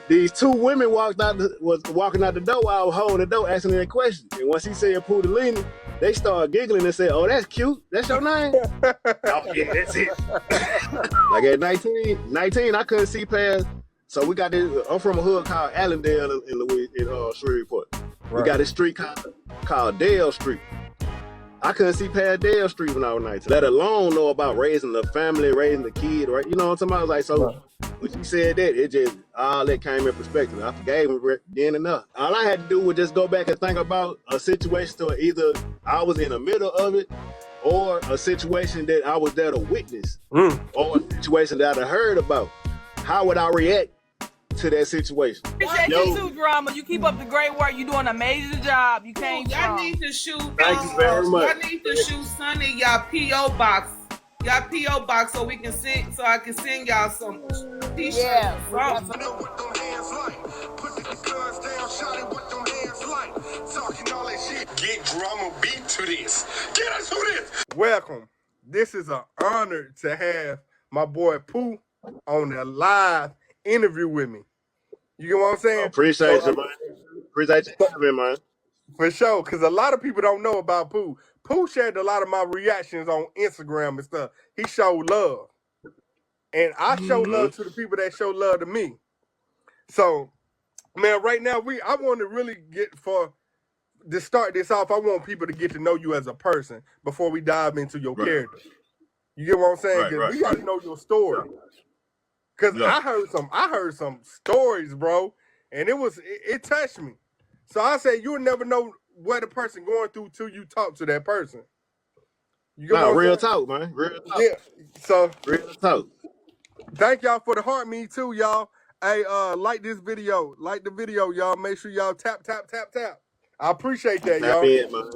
these two women was walking out the door while I was holding the door, asking that question. And once he said PoohDahlia, they started giggling and said, "Oh, that's cute. That's your name." Oh yeah, that's it. Like at 19, I couldn't see past. So we got this. I'm from a hood called Allendale in Shreveport. We got this street called Dale Street. I couldn't see past Dale Street when I was 19. Let alone know about raising the family, raising the kid, right? You know what I'm talking about? I was like, so when she said that, it just all that came in perspective. I forgave him then enough. All I had to do was just go back and think about a situation to either I was in the middle of it, or a situation that I was there to witness, or a situation that I heard about. How would I react to that situation? Appreciate you too, Drama. You keep up the great work. You're doing an amazing job. You came Y'all need to shoot. Thank you very much. Y'all need to shoot Sonny y'all PO box. Y'all PO box so we can send. So I can send y'all some t-shirts. Yeah. Get Drama beat to this. Get us to this. Welcome. This is an honor to have my boy Pooh on a live interview with me. You get what I'm saying? Appreciate you, man. Appreciate you having me, man. For sure, because a lot of people don't know about Pooh. Pooh shared a lot of my reactions on Instagram and stuff. He showed love. And I show love to the people that show love to me. So, man, right now, I want to really to start this off, I want people to get to know you as a person before we dive into your character. You get what I'm saying? Because we got to know your story. Because I heard some stories, bro, and it touched me. So I said you'll never know what a person going through till you talk to that person. You get what real talk, man. Real talk. Yeah. So real talk. Thank y'all for the heart me too, y'all. Hey, like this video. Like the video, y'all. Make sure y'all tap. I appreciate that, y'all. It, man.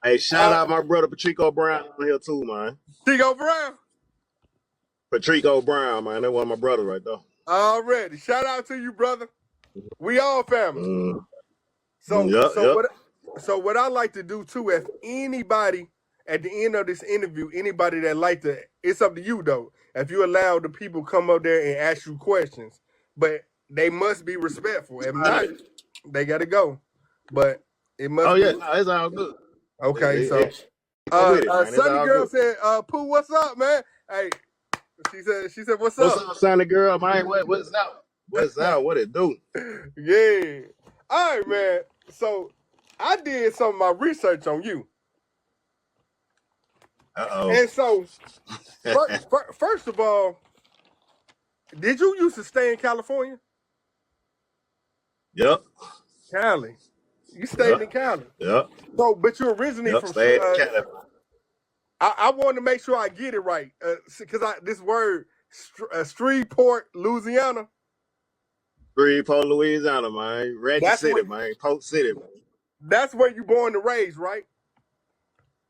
Hey, shout out my brother Patrico Brown on here too, man. Patrico Brown? Patrico Brown, man. That's one of my brothers right there. Already. Shout out to you, brother. We all family. So what I like to do too, if anybody at the end of this interview, anybody that like to, it's up to you though. If you allow the people come up there and ask you questions, but they must be respectful. If not, they gotta go. But it must. Oh yeah, it's all good. Okay, so Sunny Girl said, "Pooh, what's up, man?" Hey, she said, "What's up?" What's up, Sunny Girl, man? What's up? What's up? What it do? Yeah. All right, man. So I did some of my research on you. And so, first of all, did you used to stay in California? Yep. Cali. You stayed in Cali. Yep. So, but you originally from Cali. I wanted to make sure I get it right, because this word, Shreveport, Louisiana. Shreveport, Louisiana, man. Reggie City, man. Polk City, man. That's where you born and raised, right?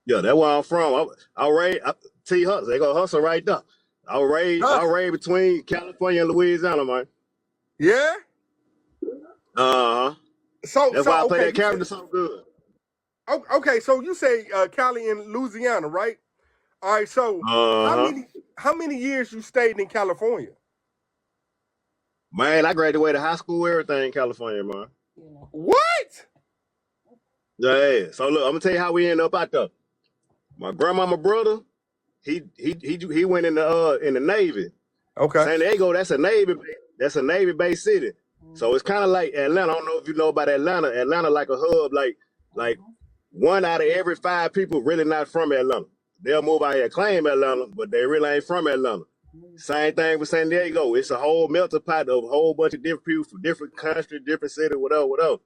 Yeah, that's where I'm from. I raised T-Hustle. They go hustle right there. I raised between California and Louisiana, man. Yeah? Uh-huh. That's why I play that character so good. Okay, so you say Cali and Louisiana, right? All right, so how many years you stayed in California? Man, I graduated high school, everything in California, man. What? Yeah. So look, I'm gonna tell you how we ended up out there. My grandmama brother, he went in the Navy. Okay. San Diego, that's a Navy based city. So it's kind of like Atlanta. I don't know if you know about Atlanta. Atlanta like a hub, like 1 out of every 5 people really not from Atlanta. They'll move out here and claim Atlanta, but they really ain't from Atlanta. Same thing with San Diego. It's a whole melting pot of a whole bunch of different people from different countries, different cities, whatever.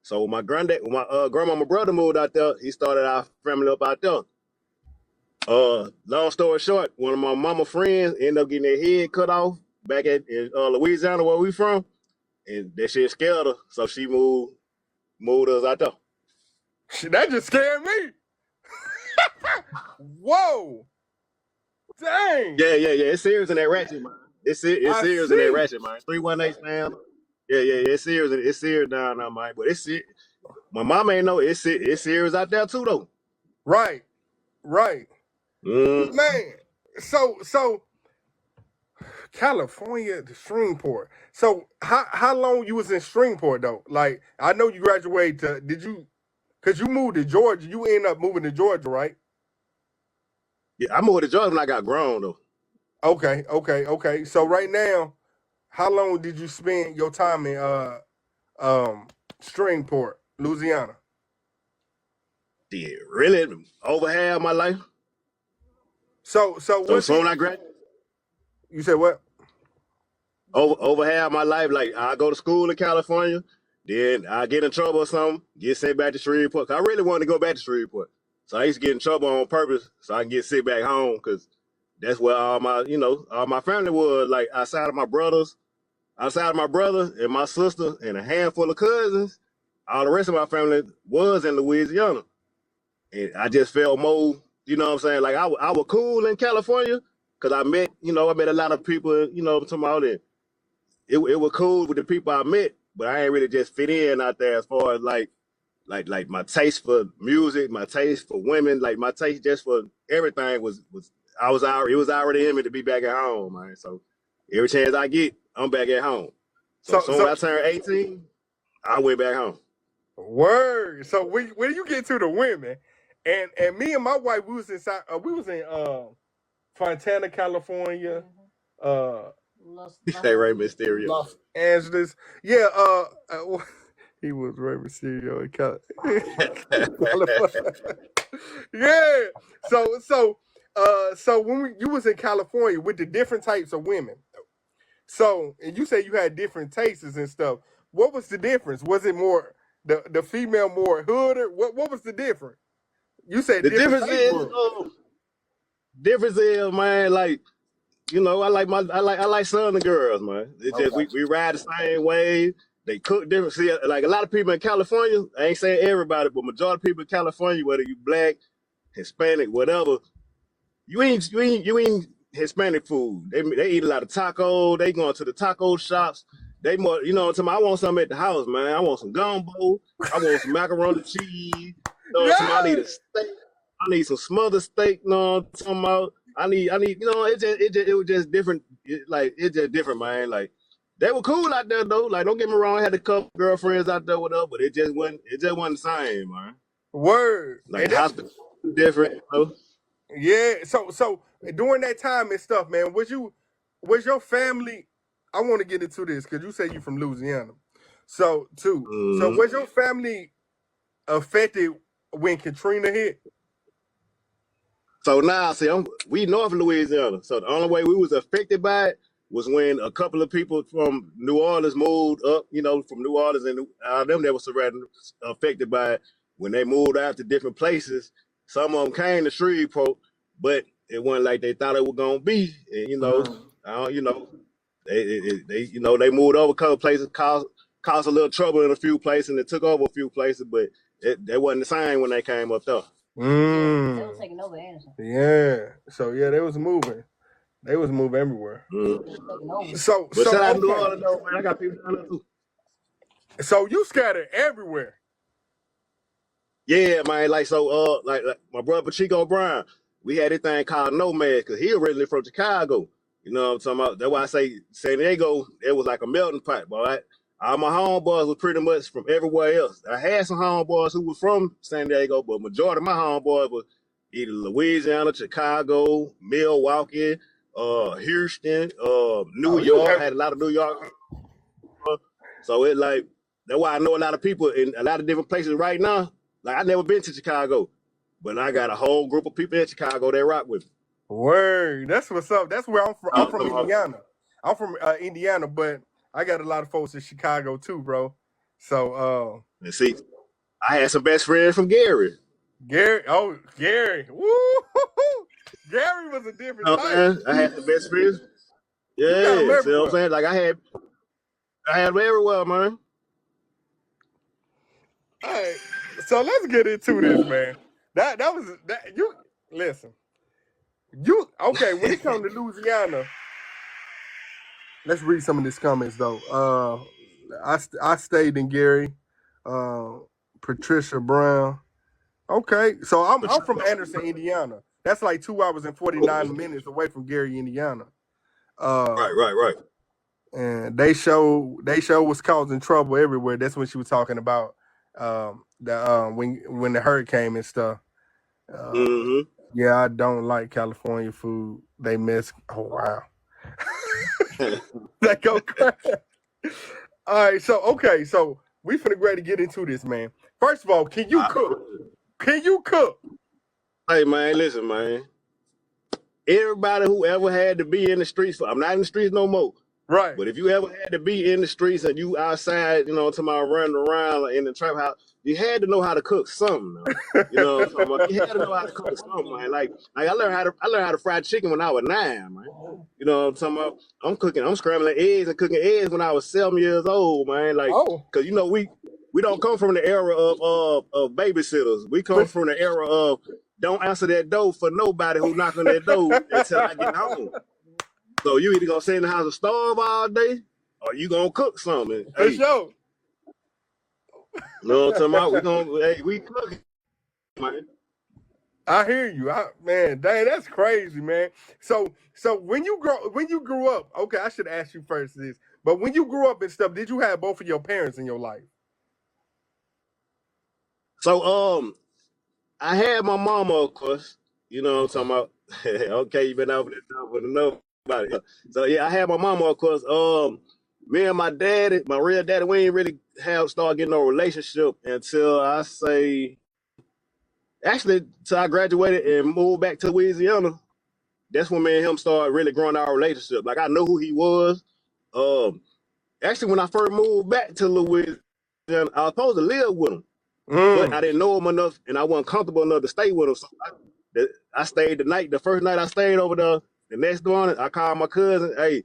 So my grandmama brother moved out there. He started our family up out there. Long story short, one of my mama friends ended up getting their head cut off back in Louisiana, where we from, and that shit scared her. So she moved us out there. That just scared me. Whoa. Dang. Yeah. It's serious in that ratchet, man. It's serious in that ratchet, man. 318 man. Yeah. It's serious down there, man. But it's my mama ain't know it's serious out there too, though. Right. Man. So California to Shreveport. So how long you was in Shreveport though? Like I know you graduated to, did you, cause you moved to Georgia, you ended up moving to Georgia, right? Yeah, I moved to Georgia when I got grown though. Okay. So right now, how long did you spend your time in Shreveport, Louisiana? Yeah, really over half my life. So So what's soon I graduated, you said what? over half my life, like I go to school in California, then I get in trouble or something, get sent back to Shreveport. 'Cause I really wanted to go back to Shreveport. So I used to get in trouble on purpose so I can get sent back home because that's where all my, all my family was. Like outside of my brother and my sister and a handful of cousins, all the rest of my family was in Louisiana. And I just felt more, you know what I'm saying? Like I was cool in California because I met a lot of people, talking about it. It was cool with the people I met, but I ain't really just fit in out there as far as like my taste for music, my taste for women, like my taste just for everything was it was already in me to be back at home, man. So every chance I get, I'm back at home. So soon as I turned 18, I went back home. Word. So when you get to the women, and me and my wife, we was in Fontana, California, Stay Ray Mysterio. Los Angeles. Yeah, he was Ray Mysterio in California. Yeah. So when you was in California with the different types of women, so and you say you had different tastes and stuff. What was the difference? Was it more the female more hood, or what was the difference? You said the difference is, man, like I like Southern girls, man. It's just we ride the same way. They cook different. See, like a lot of people in California, I ain't saying everybody, but majority of people in California, whether you black, Hispanic, whatever, you eat Hispanic food. They eat a lot of tacos. They going to the taco shops. They more, I want something at the house, man. I want some gumbo. I want some macaroni and cheese. I need a steak. I need some smothered steak. You know what I'm talking about? I need. It was just different. It's just different, man. Like they were cool out there though. Like don't get me wrong, I had a couple girlfriends out there with us, but it just wasn't the same, man. Word. Like hospital different. Yeah. So during that time and stuff, man, was your family? I want to get into this because you say you from Louisiana. So was your family affected when Katrina hit? So now, see, we North Louisiana. So the only way we was affected by it was when a couple of people from New Orleans moved up, from New Orleans and them that was affected by it. When they moved out to different places, some of them came to Shreveport, but it wasn't like they thought it was gonna be. And they moved over a couple places, caused a little trouble in a few places, and they took over a few places, but they wasn't the same when they came up there. They were taking over Anderson. Yeah. So yeah, they was moving. They was moving everywhere. So shout out to New Orleans, though, man. I got people down there too. So you scattered everywhere. Yeah, man. Like my brother Pachico Brown, we had this thing called Nomad because he originally from Chicago. You know what I'm talking about? That's why I say San Diego, it was like a melting pot, boy. All my homeboys was pretty much from everywhere else. I had some homeboys who was from San Diego, but majority of my homeboys was either Louisiana, Chicago, Milwaukee, Houston, New York. Had a lot of New York. So that's why I know a lot of people in a lot of different places right now. Like I never been to Chicago, but I got a whole group of people in Chicago that rock with me. Word, that's what's up. That's where I'm from. I'm from Indiana. I'm from Indiana, but I got a lot of folks in Chicago too, bro. So and see, I had some best friends from Gary. Gary. Woo! Gary was a different type. I had the best friends. Yeah, see what I'm saying? Like I had them everywhere, man. All right, so let's get into this, man. That was you listen. Okay, when it comes to Louisiana, let's read some of these comments though. I stayed in Gary. Patricia Brown. Okay, so I'm from Anderson, Indiana. That's like 2 hours and 49 minutes away from Gary, Indiana. Right. And they show was causing trouble everywhere. That's when she was talking about when the hurricane and stuff. Mm-hmm. Yeah, I don't like California food. They miss. Oh wow, that go crazy. All right, so we finna ready to get into this, man. First of all, can you cook? Can you cook? Hey, man, listen, man. Everybody who ever had to be in the streets, I'm not in the streets no more. Right. But if you ever had to be in the streets and you outside, talking running around in the trap house, you had to know how to cook something. You know what I'm talking about? You had to know how to cook something, man. Like I learned how to fry chicken when I was 9, man. You know what I'm talking about? I'm scrambling eggs and cooking eggs when I was 7 years old, man. Like, cause we don't come from the era of babysitters. We come from the era of don't answer that door for nobody who knock on that door until I get home. So you either gonna stay in the house and starve all day, or you gonna cook something. For sure. You know what I'm talking about? We cooking, man. I hear you. Man, dang, that's crazy, man. So when you grew up, okay, I should ask you first this, but when you grew up and stuff, did you have both of your parents in your life? So I had my mama, of course. You know what I'm talking about? Okay, you been over there for nobody. So yeah, I had my mama, of course. Me and my daddy, my real daddy, we ain't really start getting no relationship until I say, actually, till I graduated and moved back to Louisiana. That's when me and him started really growing our relationship. Like I knew who he was. Actually, when I first moved back to Louisiana, I was supposed to live with him. But I didn't know him enough, and I wasn't comfortable enough to stay with him. So I stayed the first night I stayed over there. The next morning, I called my cousin, hey,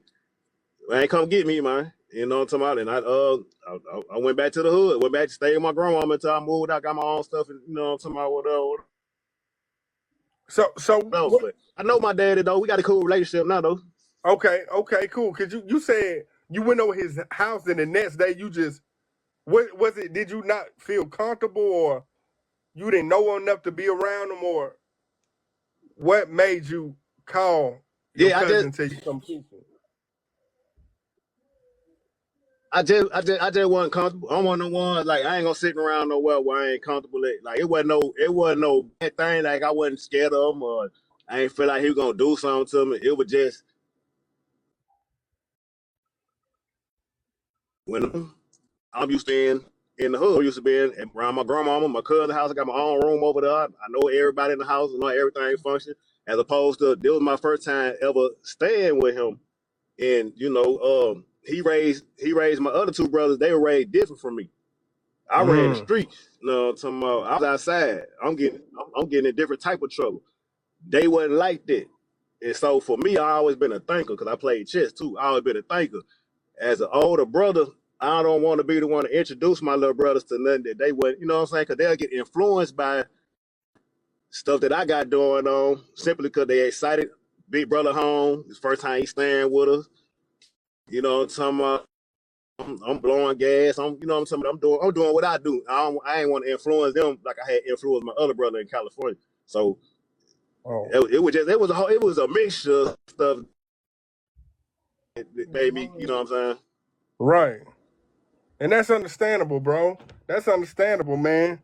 man, come get me, man. You know what I'm talking about? And I went back to the hood, went back to stay with my grandma until I moved out, got my own stuff, and you know what I'm talking about, whatever. But I know my daddy, though. We got a cool relationship now, though. Okay, cool. Because you said you went over his house, and the next day you just, what was it? Did you not feel comfortable, or you didn't know enough to be around him, or what made you call your cousin until you come see him? I just wasn't comfortable. I'm one of the ones, like, I ain't gonna sit around nowhere where I ain't comfortable at. Like, it wasn't no bad thing. Like, I wasn't scared of him, or I ain't feel like he was gonna do something to me. It was just when I'm used to in the hood. I'm used to being around my grandmama, my cousin's house. I got my own room over there. I know everybody in the house. I know everything function. As opposed to, this was my first time ever staying with him. And, he raised my other two brothers. They were raised different from me. I ran the streets. You know what I'm talking about? I was outside. I'm getting a different type of trouble. They wasn't like that. And so for me, I always been a thinker because I played chess too. I always been a thinker. As an older brother, I don't want to be the one to introduce my little brothers to nothing that they wouldn't, you know what I'm saying? Because they'll get influenced by stuff that I got going on simply because they excited. Big brother home. It's first time he's staying with us. You know what I'm talking about? I'm blowing gas. You know what I'm talking about? I'm doing what I do. I ain't want to influence them like I had influenced my other brother in California. So it was a mixture of stuff that made me, you know what I'm saying? Right. And that's understandable, bro. That's understandable, man.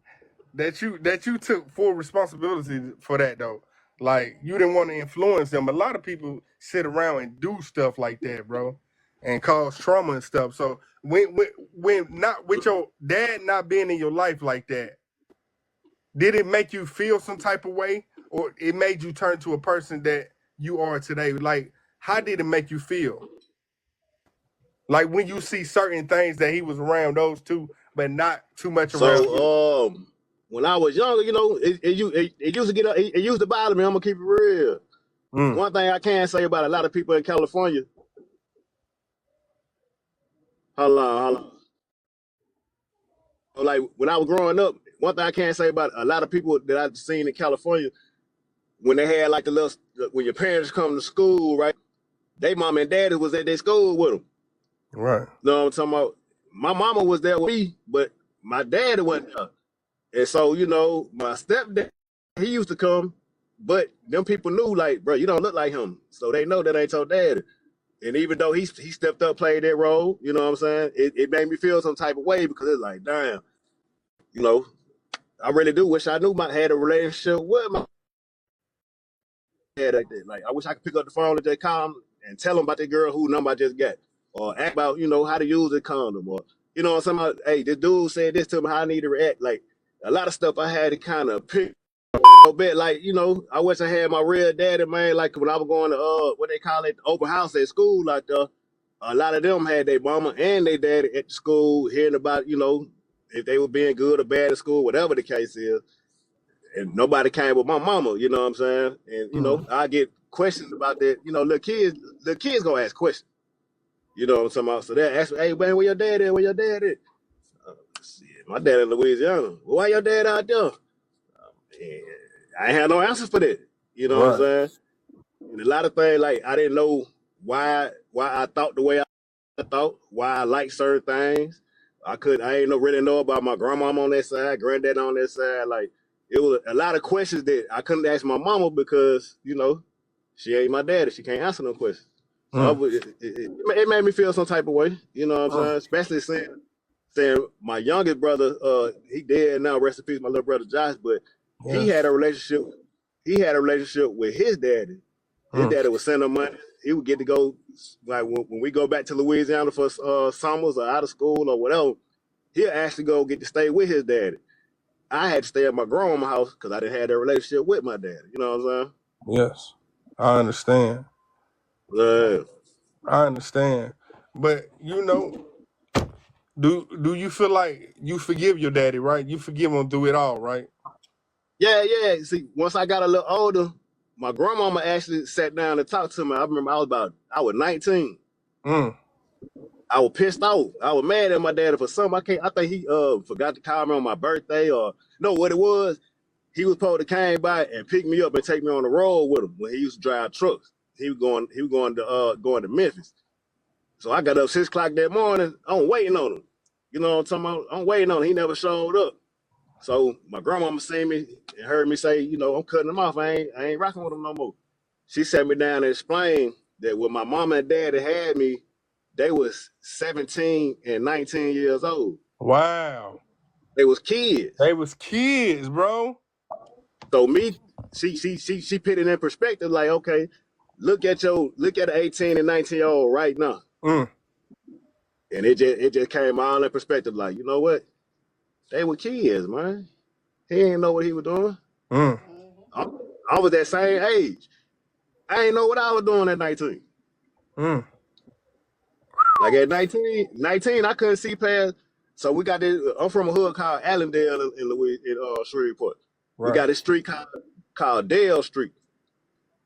That you took full responsibility for that, though. Like, you didn't want to influence them. A lot of people sit around and do stuff like that, bro, and cause trauma and stuff. So when not with your dad not being in your life like that, did it make you feel some type of way, or it made you turn to a person that you are today? Like, how did it make you feel? Like when you see certain things that he was around those two, but not too much around you. So when I was younger, it used to bother me. I'm gonna keep it real. One thing I can say about a lot of people in California. Hold on. Like when I was growing up, one thing I can't say about a lot of people that I've seen in California, when they had like when your parents come to school, right? They mom and daddy was at their school with them. Right. You know what I'm talking about? My mama was there with me, but my daddy wasn't there. And so, my stepdad, he used to come, but them people knew, like, bro, you don't look like him. So they know that ain't your daddy. And even though he stepped up, played that role, you know what I'm saying? It made me feel some type of way because it's like, damn, you know, I really do wish I knew had a relationship with my dad like that. Like, I wish I could pick up the phone and just call him and tell him about that girl who number I just got, or ask about, you know, how to use a condom, or you know, somebody, hey, this dude said this to me, how I need to react. Like a lot of stuff I had to kind of pick a little bit. Like, you know, I wish I had my real daddy, man. Like when I was going to what they call it, open house at school, like a lot of them had their mama and their daddy at the school, hearing about, you know, if they were being good or bad at school, whatever the case is. And nobody came with my mama, you know what I'm saying? And, you know, I get questions about that. You know, little kids gonna ask questions. You know what I'm talking about? So they ask me, hey, man, where your dad at? Where your dad at? Shit, my dad in Louisiana. Well, why your dad out there? And I ain't had no answers for that. You know what I'm saying? And a lot of things, like, I didn't know why I thought the way I thought, why I liked certain things. I ain't really know about my grandmama on that side, granddad on that side. Like, it was a lot of questions that I couldn't ask my mama because, you know, she ain't my daddy. She can't answer no questions. So it made me feel some type of way, you know what I'm saying? Especially saying my youngest brother, he dead now, rest in peace, my little brother Josh, but he had a relationship. He had a relationship with his daddy. His daddy would send him money. He would get to go, like when we go back to Louisiana for summers or out of school or whatever, he'll actually go get to stay with his daddy. I had to stay at my grandma's house because I didn't have that relationship with my daddy. You know what I'm saying? Yes, I understand. I understand. But, you know, do you feel like you forgive your daddy, right? You forgive him through it all, right? Yeah. See, once I got a little older, my grandmama actually sat down and talked to me. I remember I was 19. I was pissed off. I was mad at my daddy for something. I think he forgot to call me on my birthday, or no, what it was. He was supposed to came by and pick me up and take me on the road with him when he used to drive trucks. He was going to Memphis. So I got up 6 o'clock that morning. I'm waiting on him. You know what I'm talking about? I'm waiting on him. He never showed up. So my grandmama seen me and heard me say, you know, I'm cutting him off. I ain't rocking with him no more. She sat me down and explained that when my mama and daddy had me, they was 17 and 19 years old. Wow. They was kids. They was kids, bro. So she put it in perspective, like, okay, look at an 18 and 19-year-old right now. And it just came all in perspective, like, you know what? They were kids, man. He didn't know what he was doing. I was that same age. I ain't know what I was doing at 19. Like at 19, I couldn't see past. So we got this. I'm from a hood called Allendale in Shreveport. We got a street called Dale Street.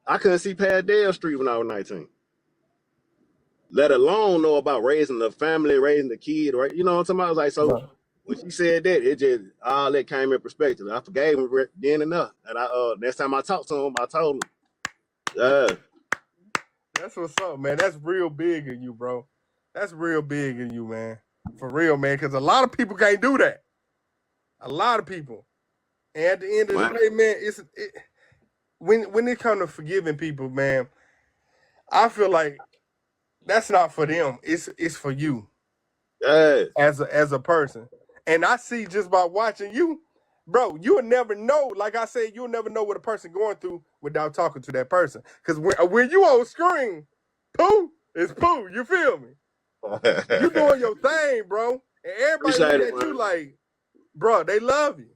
I couldn't see past Dale Street when I was 19. Let alone know about raising the family, raising the kid, right? You know what I'm talking about? I was like, so when she said that, it just all that came in perspective. I forgave him then enough. And next time I talked to him, I told him. That's what's up, man. That's real big in you, bro. That's real big in you, man. For real, man. Because a lot of people can't do that. A lot of people. And at the end of the day, man, when it comes to forgiving people, man, I feel like that's not for them. It's for you. As a person. And I see just by watching you, bro, you'll never know. Like I said, you'll never know what a person going through without talking to that person. Because when you on screen, Pooh is Pooh. You feel me? You doing your thing, bro. And everybody look at you like, bro, they love you.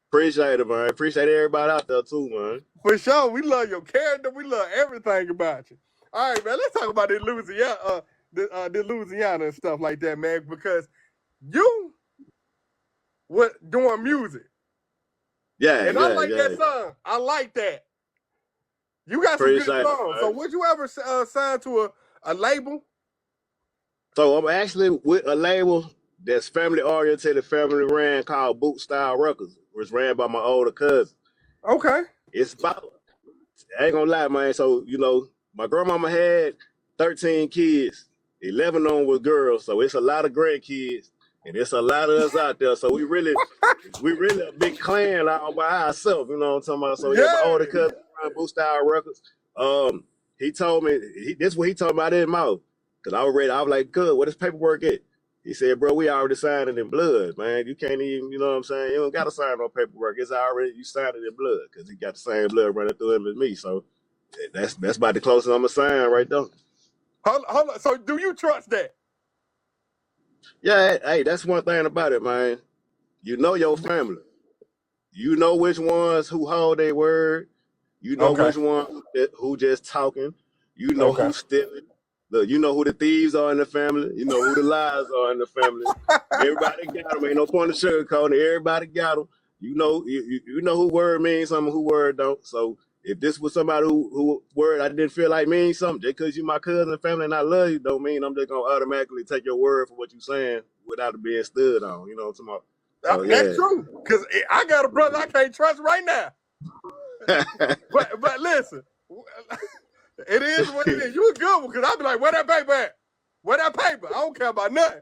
Appreciate it, man. Appreciate everybody out there too, man. For sure. We love your character. We love everything about you. All right, man. Let's talk about this Louisiana and stuff like that, man. Because you were doing music. Yeah. And I like that song. I like that. You got some good songs. So would you ever sign to a label? So I'm actually with a label that's family oriented, family ran, called Boot Style Records, which ran by my older cousin. Okay. It's about, I ain't gonna lie, man. So, you know, my grandmama had 13 kids. 11 of them was girls. So it's a lot of grandkids. And it's a lot of us out there. So we really a big clan all by ourselves, you know what I'm talking about? So yeah, my older cousin ran Boot Style Records. he told me, this is what he told me out of his mouth. Because I was ready. I was like, good, what is paperwork at? He said, bro, we already signed it in blood, man. You can't even, you know what I'm saying? You don't got to sign no paperwork. It's already, you signed it in blood because he got the same blood running through him as me. So that's about the closest I'm going to sign right there. Hold on. So do you trust that? Yeah, hey, that's one thing about it, man. You know your family. You know which ones who hold their word. You know which one who just talking. You know who's stealing. Look, you know who the thieves are in the family. You know who the lies are in the family. Everybody got them. Ain't no point in sugarcoating. Everybody got them. You know who word means something, who word don't. So if this was somebody who word I didn't feel like means something, just because you my cousin and family and I love you, don't mean I'm just gonna automatically take your word for what you're saying without it being stood on. You know what I'm talking about? So, that's true. Because I got a brother I can't trust right now. but listen, it is what it is. You a good one, because I'll be like, where that paper at? Where that paper? I don't care about nothing.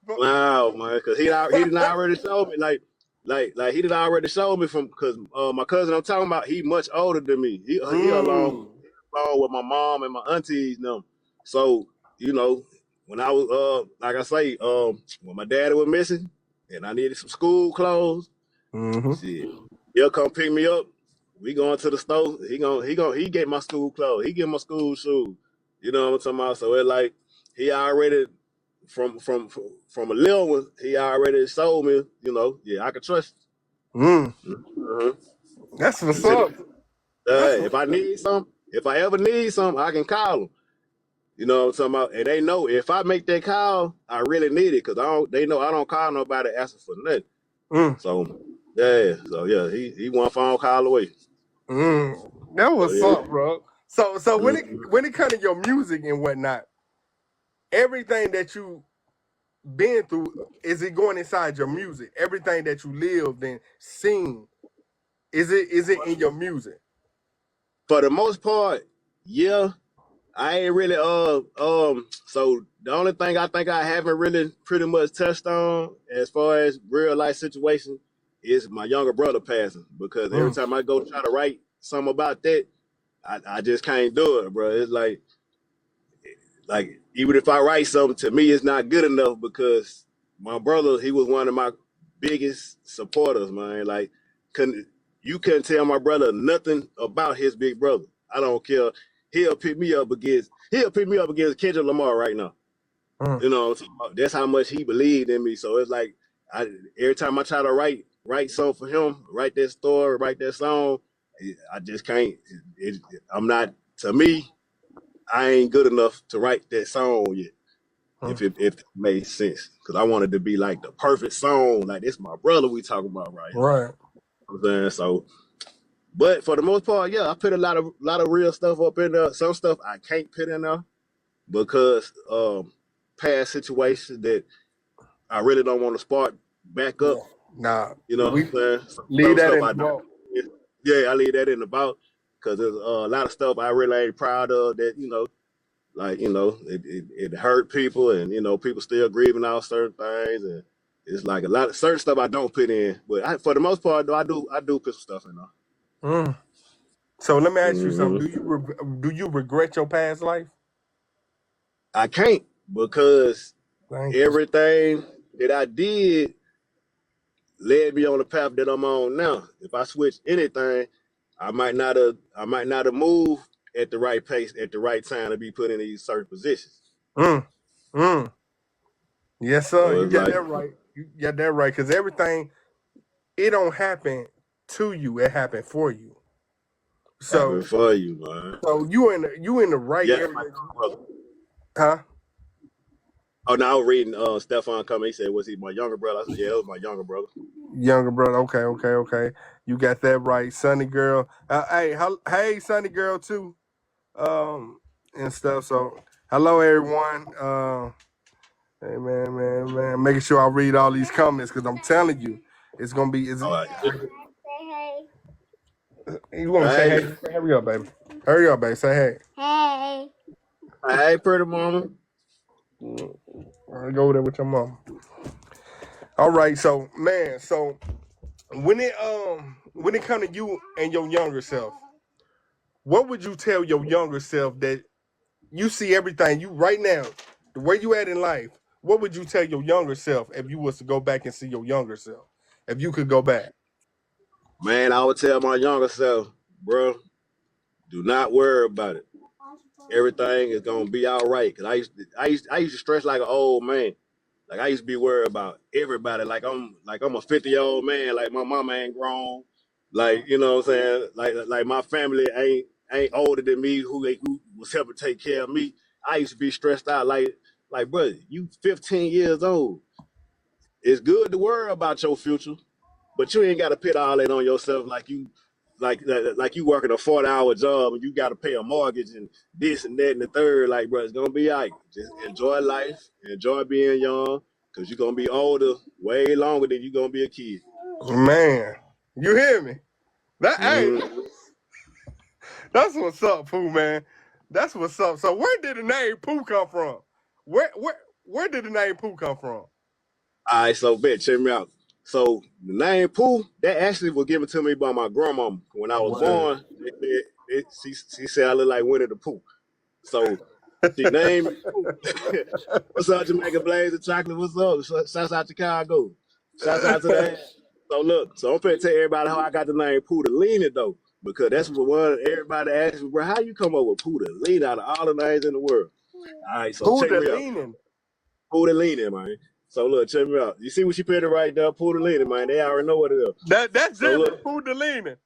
But, wow, man, because he didn't already show me, like he did already show me from, because my cousin I'm talking about, he much older than me. He along with my mom and my aunties and them. So, you know, when I was, like I say, when my daddy was missing and I needed some school clothes, shit, he'll come pick me up. We going to the store. He get my school clothes. He get my school shoes. You know what I'm talking about? So it's like he already from a little one. He already showed me. You know, yeah, I can trust. That's what's up. If I need something, if I ever need something, I can call him. You know what I'm talking about? And they know if I make that call, I really need it, because they know I don't call nobody asking for nothing. So yeah, he one phone call away. That was up, bro. So when it comes to your music and whatnot, everything that you been through, is it going inside your music? Everything that you lived and seen, is it in your music? For the most part, yeah. I ain't really so the only thing I think I haven't really pretty much touched on as far as real life situation is my younger brother passing, because every time I go try to write something about that, I just can't do it, bro. It's like even if I write something, to me it's not good enough, because my brother, he was one of my biggest supporters, man. Like you couldn't tell my brother nothing about his big brother. I don't care. He'll pick me up against Kendrick Lamar right now. You know, that's how much he believed in me. So it's like every time I try to write something for him, write that story, write that song, I just can't. I'm not. To me, I ain't good enough to write that song yet. If it made sense, because I wanted to be like the perfect song. Like, this my brother we talking about right here. Right. You know what I'm saying? So. But for the most part, yeah, I put a lot of real stuff up in there. Some stuff I can't put in there because past situations that I really don't want to spark back up. Nah, you know what I'm saying? Leave that in the vault. Yeah, I leave that in the vault, because there's a lot of stuff I really ain't proud of that, it hurt people, and people still grieving out certain things, and it's like a lot of certain stuff I don't put in. But for the most part, though, I do put some stuff in there. So let me ask you something. Do you regret your past life? I can't, because everything that I did led me on the path that I'm on now. If I switch anything, I might not have moved at the right pace at the right time to be put in these certain positions. Yes, sir. So you got that right. You got that right, because everything, it don't happen to you, it happened for you. So for you, man. So you in the right area. Huh? Oh, no, I was reading Stefan coming. He said, was he my younger brother? I said, yeah, it was my younger brother. Younger brother. Okay. You got that right. Sunny girl. Hey, Sunny girl too. And stuff. So hello everyone. Hey man. Making sure I read all these comments, because I'm telling you, it's gonna be. You want to say hey? Hurry up, baby. Say hey. Hey. Hey, pretty mama. I'll go over there with your mom. All right, so man, when it comes to you and your younger self, what would you tell your younger self that you see everything you right now, where you at in life? What would you tell your younger self if you was to go back and see your younger self? If you could go back. Man, I would tell my younger self, bro, do not worry about it. Everything is gonna be all right. Cause I used to stress like an old man. Like I used to be worried about everybody. Like I'm a 50-year-old man. Like my mama ain't grown. Like you know what I'm saying. Like my family ain't older than me. Who was helping take care of me. I used to be stressed out. Like bro, you 15 years old. It's good to worry about your future, but you ain't got to put all that on yourself. Like you working a 40-hour job and you got to pay a mortgage and this and that and the third. Like, bro, it's gonna be all right. Just enjoy life, enjoy being young, cause you're gonna be older way longer than you're gonna be a kid. Man, you hear me? That Mhm. hey, that's what's up, Pooh, man. That's what's up. So where did the name Pooh come from? Where did the name Pooh come from? All right, so bet check me out. So the name Pooh, that actually was given to me by my grandmama when I was born. She said I look like Winnie the Pooh. So she named me Pooh. What's up, Jamaica Blaze of Chocolate? What's up? Shouts out Chicago. Shouts out to that. So look, so I'm finna tell everybody how I got the name PoohDahlia though, because that's what one everybody asks me, bro. How you come up with PoohDahlia out of all the names in the world? All right, so check me out. PoohDahlia. PoohDahlia, man. So look, check me out. You see what she put it right there, PoohDahlia, man. They already know what it is. That's So different. look, PoohDahlia.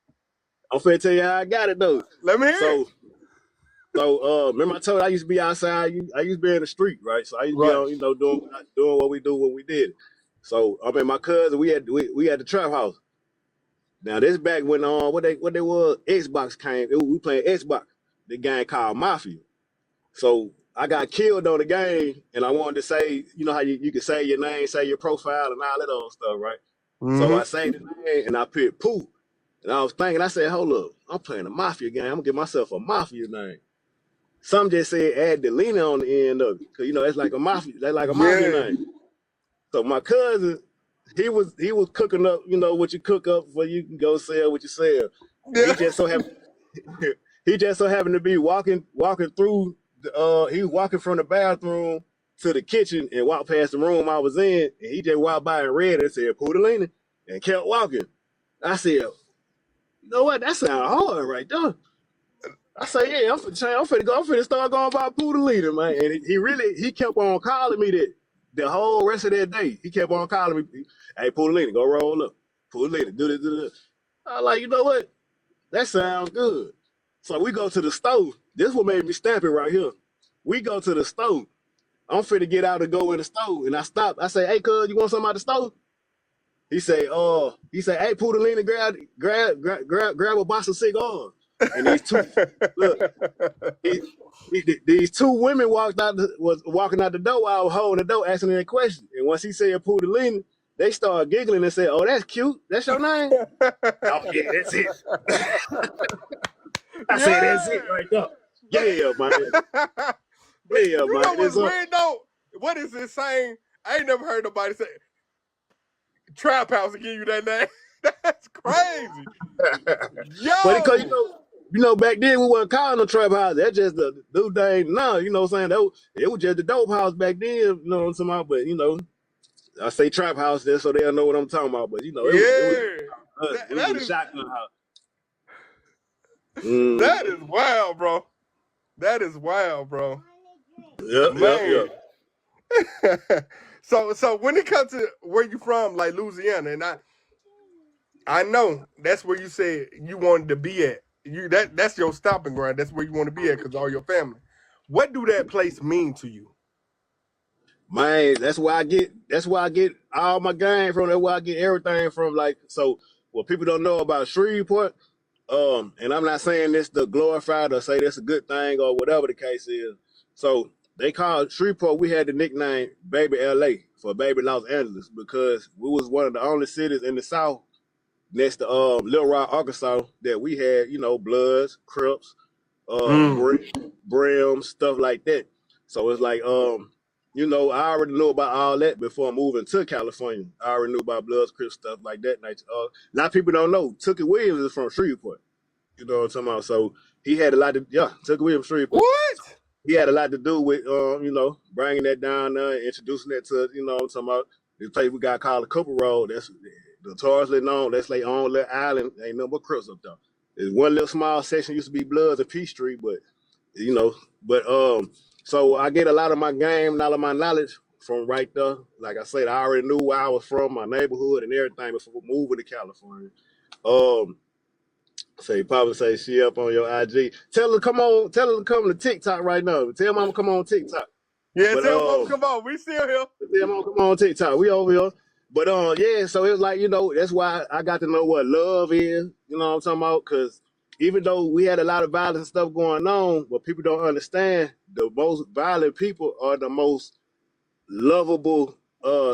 I'm finna tell you how I got it though. Let me hear it. So remember I told you I used to be outside. I used to be in the street, right? So I used to be on, doing what we do when we did. So I mean, my cousin, we had the trap house. Now this back when what they was Xbox came. We playing Xbox. The game called Mafia. So I got killed on the game, and I wanted to say, you know how you can say your name, say your profile, and all that other stuff, right? So I sang the name, and I put Pooh. And I was thinking, I said, hold up, I'm playing a Mafia game. I'm gonna give myself a Mafia name. Some just said add the Lena on the end of it, cause it's like a Mafia, Mafia name. So my cousin, he was cooking up, what you cook up for you can go sell what you sell. Yeah. He just so happened to be walking through. He was walking from the bathroom to the kitchen and walked past the room I was in, and he just walked by and read it and said PoohDahlia and kept walking. I said, you know what? That sounds hard right there. I say, yeah, I'm finna start going by PoohDahlia, man. And he kept on calling me that the whole rest of that day. He kept on calling me, hey, PoohDahlia, go roll up. PoohDahlia, do this. I was like, you know what? That sounds good. So we go to the stove. This what made me stamp it right here. We go to the stove. I'm finna get out and go in the stove. And I stop. I say, hey, cuz, you want something out the stove? He say, hey, PoohDahlia, grab a box of cigars. And these two, look, these two women was walking out the door while I was holding the door, asking them a question. And once he said PoohDahlia, they started giggling and said, oh, that's cute. That's your name? Oh, yeah, that's it. I said, that's it right there. Yeah, man. Yeah, You man. know what's weird though? What is this saying? I ain't never heard nobody say trap house and give you that name. That's crazy. Yo. But because back then we wasn't calling no trap house. That's just the new thing now. You know what I'm saying? It was just the dope house back then. You know what I'm talking about? But I say trap house there so they'll know what I'm talking about. But it was a shotgun house. That is wild, bro. That is wild, bro. Yep. So when it comes to where you from, like Louisiana, and I know that's where you said you wanted to be at. That's your stopping ground. That's where you want to be at because all your family. What do that place mean to you? Man, that's where I get all my game from. That's where I get everything from. Like, so what people don't know about Shreveport, and I'm not saying this to glorify or say that's a good thing or whatever the case is. So they called Shreveport, we had the nickname Baby LA for Baby Los Angeles because we was one of the only cities in the South next to Little Rock, Arkansas, that we had, Bloods, Crips, Brims, stuff like that. So it's like, I already knew about all that before moving to California. I already knew about Bloods, Crips, stuff like that. A lot of people don't know. Tookie Williams is from Shreveport. You know what I'm talking about? So he had a lot to took William Street. What? He had a lot to do with bringing that down there, introducing that to I'm talking about this place we got called the Cooper Road. That's notoriously known. That's like on little island. Ain't nothing but Crips up there. There's one little small section used to be Bloods and P Street, but so I get a lot of my game and all of my knowledge from right there. Like I said, I already knew where I was from, my neighborhood and everything before moving to California. So you probably say she up on your IG. Tell her to come to TikTok right now. Tell mama come on TikTok. Yeah, tell mama come on. We still here. Tell mama come on TikTok. We over here. But so it was like, that's why I got to know what love is, you know what I'm talking about? Because even though we had a lot of violence and stuff going on, what people don't understand, the most violent people are the most lovable,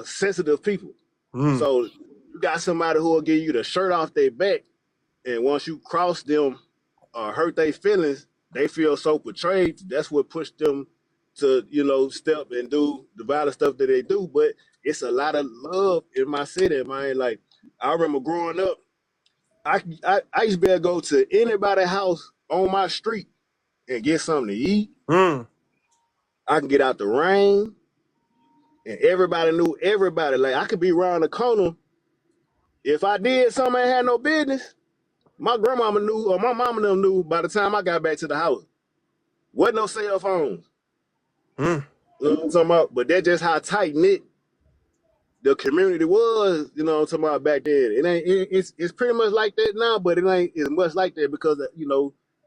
sensitive people. So you got somebody who will give you the shirt off their back, and once you cross them or hurt their feelings, they feel so betrayed. That's what pushed them to, step and do the violent stuff that they do. But it's a lot of love in my city, man. Like, I remember growing up, I used to be able to go to anybody's house on my street and get something to eat. I can get out the rain, and everybody knew everybody. Like, I could be around the corner. If I did something I had no business, my grandmama knew, or my mama knew by the time I got back to the house. Wasn't no cell phones. You know what I'm talking about? But that's just how tight-knit the community was, you know what I'm talking about, back then. It's pretty much like that now, but it ain't as much like that because of,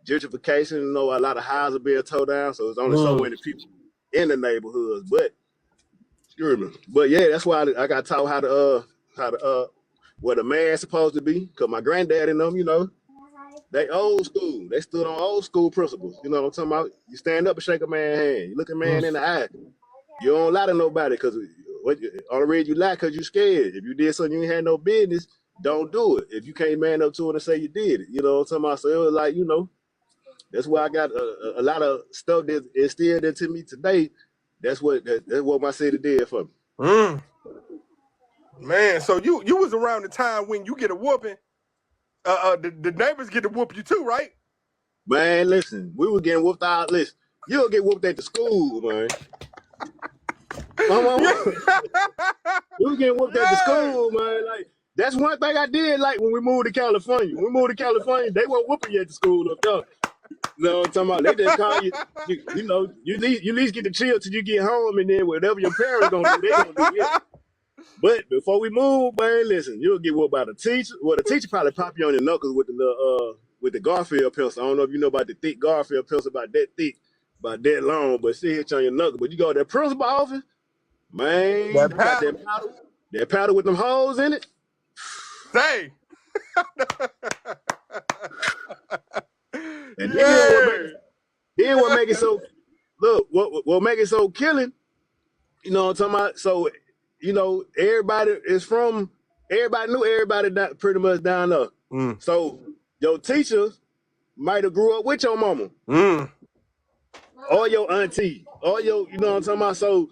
gentrification, a lot of houses are being tore down, so there's only so many people in the neighborhoods. But that's why I got taught how to what a man's supposed to be, because my granddad and them, they old school. They stood on old school principles. You know what I'm talking about? You stand up and shake a man's hand. You look a man in the eye. You don't lie to nobody because only reason you lie because you scared. If you did something you ain't had no business, don't do it. If you can't man up to it and say you did it, you know what I'm talking about? So it was like, that's why I got a lot of stuff that instilled into me today. That's what my city did for me. Man, so you was around the time when you get a whooping, the neighbors get to whoop you too, right? Man, listen, we were getting whooped out. Listen, you'll get whooped at the school, man. We were getting whooped at the school, man. Like, that's one thing I did like when we moved to California. When we moved to California, they weren't whooping you at the school up there. You know what I'm talking about? They just call you, you at least get the chill till you get home, and then whatever your parents gonna do, they gonna do it. But before we move, man, listen, you'll get whooped by the teacher. Well, the teacher probably pop you on your knuckles with the Garfield pencil. I don't know if you know about the thick Garfield pencil, about that thick, about that long, but she hit you on your knuckles. But you go to that principal office, man, That you got that powder with them holes in it. Say. And then what make it so, look, what make it so killing, you know what I'm talking about? So, everybody knew everybody pretty much down there. So your teachers might have grew up with your mama. Or your auntie. Or your, you know what I'm talking about? So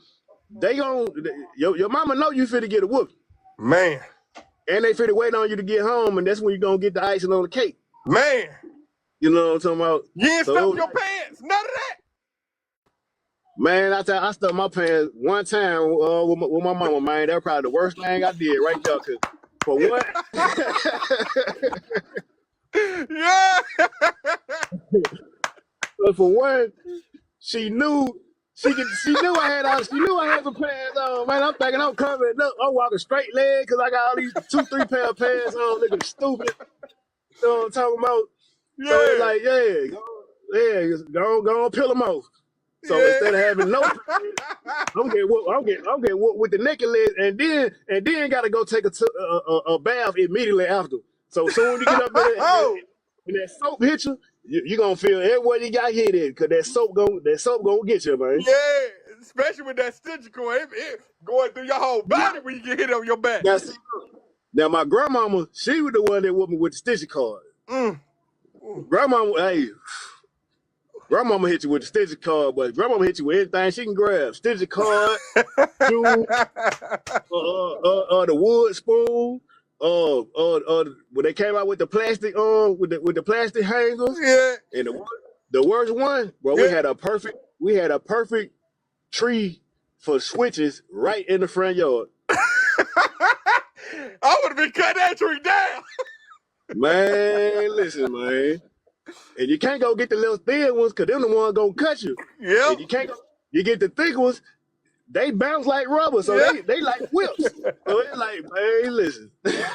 your mama know you finna get a whoop. Man. And they finna wait on you to get home, and that's when you're gonna get the icing on the cake. Man. You know what I'm talking about? You ain't stuff your pants. None of that. Man, I stuffed my pants one time with my mama, man. That was probably the worst thing I did right there. Cause for what? Yeah. But for one, she knew I had some pants on. Man, I'm thinking I'm coming up. I'm walking straight leg because I got all these 2-3 pair of pants on, looking stupid. You know what I'm talking about? Yeah. So it's like, go on, peel them off. So instead of having no pants, I'm getting whooped with the naked leg, and then gotta go take a bath immediately after. So soon as you get up there and that soap hit you gonna feel everywhere you got hit in, cause that soap gonna get you, man. Yeah, especially with that stitch cord, it going through your whole body when you get hit on your back. Now my grandmama, she was the one that whooped me with the stitch cord. Grandmama hit you with the stitch cord, but grandmama hit you with anything she can grab. Stitch cord, shoe, the wood spoon, when they came out with the plastic with the plastic hangers, and The worst one, bro. Yeah. We had a perfect tree for switches right in the front yard. I would have been cutting that tree down. Man, listen, man. And you can't go get the little thin ones because them the ones gonna cut you. Yeah. And you get the thick ones, they bounce like rubber, so they like whips. So it's like, man, listen. Yeah.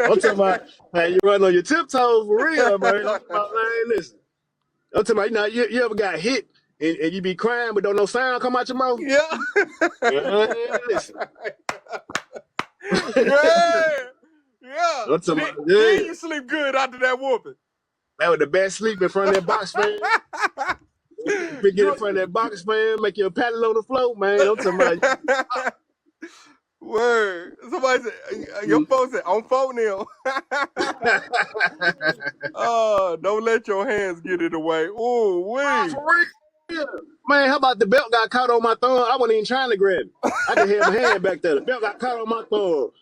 I'm talking about how you run on your tiptoes for real, man. I'm talking about, man, listen. I'm talking about, you ever got hit and you be crying but don't no sound come out your mouth? Yeah. Man, listen. Yeah. I'm talking about, Then you sleep good after that whooping. That was the best sleep in front of that box fan. You get in front of that box fan, make your paddle on the floor, man. I'm talking about. Word. Somebody said, your phone said, on phone now. Oh, don't let your hands get in the way. Ooh, wait. Man, how about the belt got caught on my thumb? I wasn't even trying to grab it. I just had my hand back there. The belt got caught on my thumb.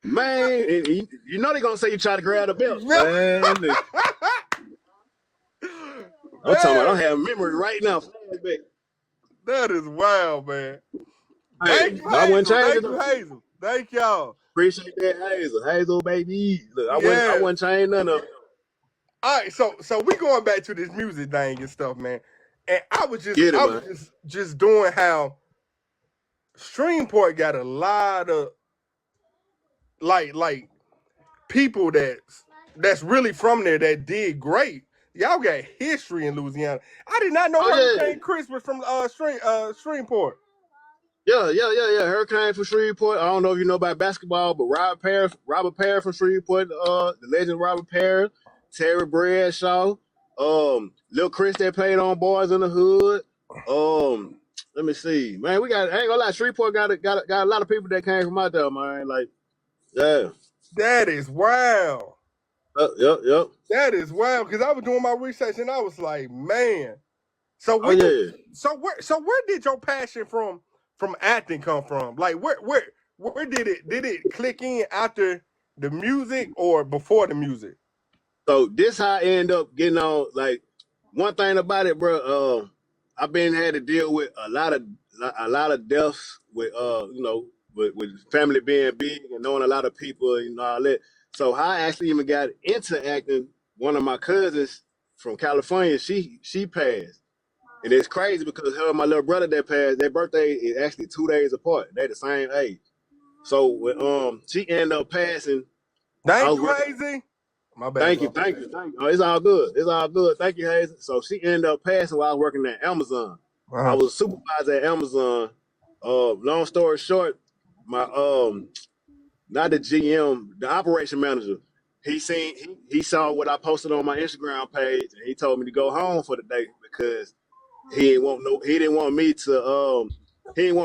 Man, you know they're going to say you try to grab the belt. Man, I'm talking about, I don't have memory right now. That is wild, man. Hey, Thank you, I wasn't changing. Thank you, Hazel. Thank y'all. Appreciate that, Hazel. Hazel, baby. Look, I wasn't changing none of it. All right, so we going back to this music thing and stuff, man. And I was just just doing how Streamport got a lot of like people that's really from there that did great. Y'all got history in Louisiana. I did not know Hurricane Chris was from Streamport. Yeah. Hurricane from Shreveport. I don't know if you know about basketball, but Robert Parrish from Shreveport, the legend Robert Parrish, Terry Bradshaw, Lil Chris that played on Boys in the Hood. Let me see, man. I ain't gonna lie, Shreveport got a lot of people that came from out there, man. Like, yeah. That is wild. Yep. That is wild because I was doing my research and I was like, man. So where did your passion from acting come from? Like where did it click in after the music or before the music? So this how I end up getting on. Like, one thing about it, bro. I've had to deal with a lot of deaths with with family being big and knowing a lot of people and all that. So how I actually even got into acting, one of my cousins from California, she passed. And it's crazy because her and my little brother that passed, their birthday is actually 2 days apart. They're the same age. So when she ended up passing. Thank you, Hazy. My bad. Thank you. Oh, it's all good. Thank you, Hazy. So she ended up passing while I was working at Amazon. I was a supervisor at Amazon. Long story short, my not the GM, the operation manager, he saw what I posted on my Instagram page, and he told me to go home for the day because he didn't want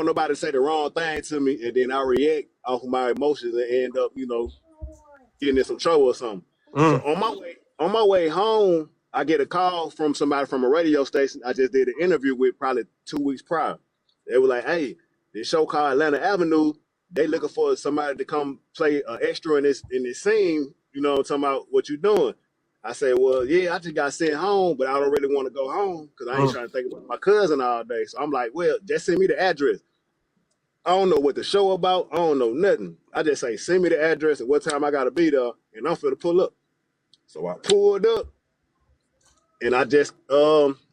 nobody to say the wrong thing to me, and then I react off of my emotions and end up, getting in some trouble or something. So on my way home, I get a call from somebody from a radio station I just did an interview with probably 2 weeks prior. They were like, "Hey, this show called Atlanta Avenue. They looking for somebody to come play an extra in this scene. You know, talking about what you doing." I said, "Well, yeah, I just got sent home, but I don't really want to go home because I ain't trying to think about my cousin all day." So I'm like, "Well, just send me the address." I don't know what the show about. I don't know nothing. I just say, "Send me the address and what time I gotta be there," and I'm finna pull up. So I pulled up, and I just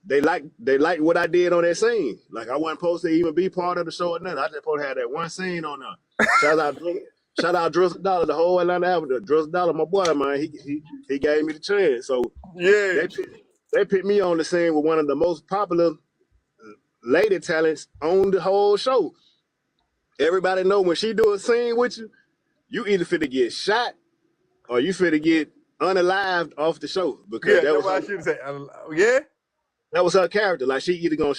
they liked what I did on that scene. Like, I wasn't supposed to even be part of the show or nothing. I just supposed to have that one scene on there. Shout out Drizzle Dollar, the whole Atlanta Avenue. Drizzle Dollar, my boy, man. He gave me the chance. So yeah, they put me on the scene with one of the most popular lady talents on the whole show. Everybody know when she do a scene with you, you either finna get shot or you finna get unalived off the show, because that was what I should say. That was her character. Like, she either gonna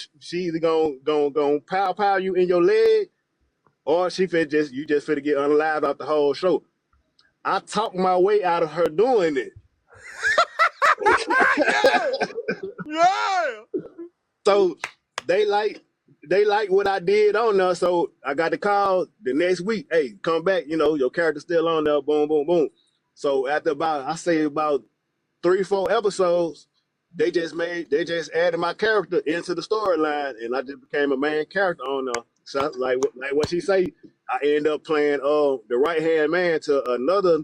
pow you in your leg, or you just finna get unalived off the whole show. I talked my way out of her doing it. Yeah. So they like what I did on there. So I got the call the next week. "Hey, come back. Your character's still on there. Boom, boom, boom." So after I say about 3-4 episodes, they just added my character into the storyline, and I just became a main character on there. So like what she say, I end up playing the right hand man to another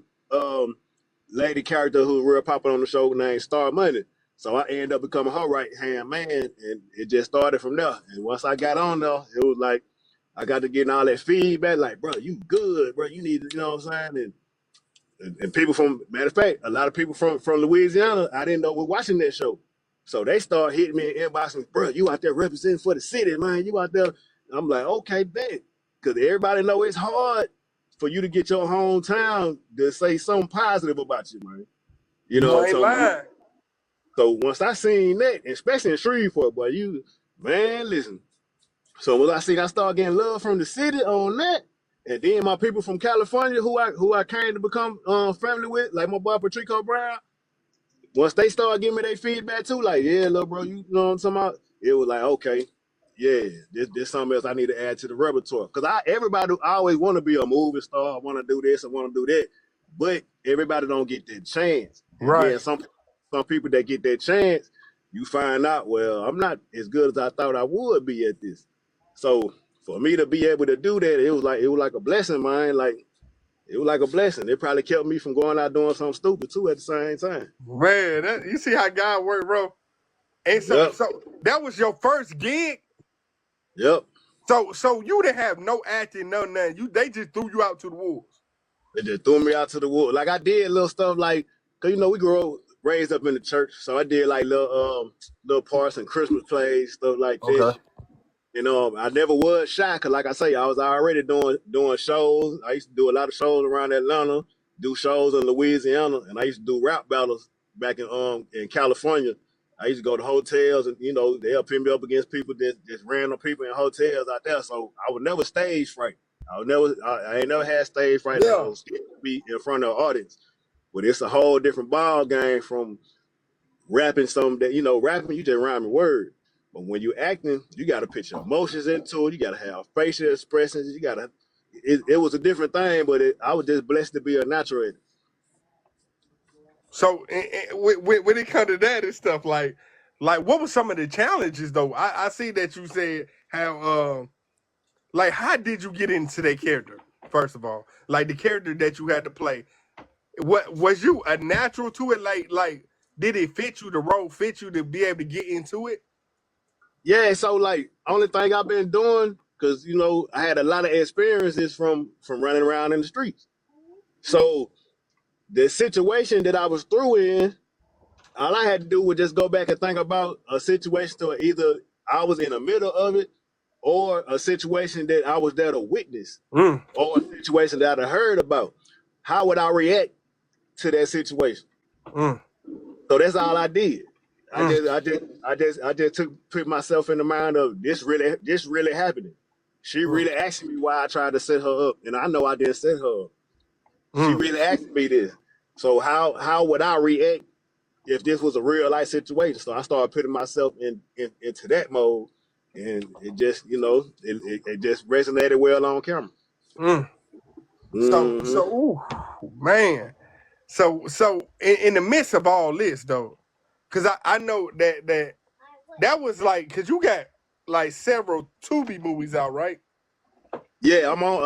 lady character who's real popular on the show named Star Money. So I ended up becoming her right hand man, and it just started from there. And once I got on there, it was like I got to get all that feedback, like, bro, you good, bro. You need to, you know what I'm saying? And people from, matter of fact, a lot of people from Louisiana, I didn't know were watching that show. So they start hitting me and inboxing, bro, you out there representing for the city, man. You out there. I'm like, okay, bet. Because everybody know it's hard for you to get your hometown to say something positive about you, man. You know what I'm talking about? So once I seen that, especially in Shreveport, boy, man, listen. So when I started getting love from the city on that, and then my people from California who I came to become family with, like my boy Patrico Brown, once they started giving me their feedback too, like, yeah, little bro, you know what I'm talking about? It was like, okay, yeah, this something else I need to add to the repertoire. Because everybody always want to be a movie star, I want to do this, I want to do that, but everybody don't get that chance. Right. And some people that get that chance, you find out, well, I'm not as good as I thought I would be at this. So for me to be able to do that, it was like a blessing, man. Like it was like a blessing. It probably kept me from going out doing something stupid too at the same time. Man, you see how God worked, bro. And so that was your first gig. Yep. So you didn't have no acting, no nothing. They just threw you out to the wolves. They just threw me out to the wolves. Like I did little stuff like, cause we raised up in the church, so I did like little parts and Christmas plays, stuff like that. You know, I never was shy, cause like I say, I was already doing shows. I used to do a lot of shows around Atlanta, do shows in Louisiana, and I used to do rap battles back in California. I used to go to hotels, and you know they'll pin me up against people just random people in hotels out there. So I would never stage fright. I ain't never had stage fright. I was scared to be in front of an audience, but it's a whole different ball game from rapping. Something that rapping, you just rhyming words. But when you're acting, you got to put your emotions into it. You got to have facial expressions. It was a different thing, but I was just blessed to be a natural at it. So when it comes to that and stuff, like what were some of the challenges though? I see that you said how did you get into that character? First of all, like the character that you had to play, what was you a natural to it? Like did it fit you? The role fit you to be able to get into it? Yeah, so like only thing I've been doing, because I had a lot of experiences from running around in the streets. So the situation that I was through in, all I had to do was just go back and think about a situation to either I was in the middle of it, or a situation that I was there to witness, or a situation that I heard about. How would I react to that situation? So that's all I did. I just put myself in the mind of this really happening. She really asked me why I tried to set her up, and I know I didn't set her up. She really asked me this. So how would I react if this was a real life situation? So I started putting myself into that mode, and it just it just resonated well on camera. So man. So in the midst of all this though, because I know that was like, because you got like several Tubi movies out, right? Yeah, I'm on.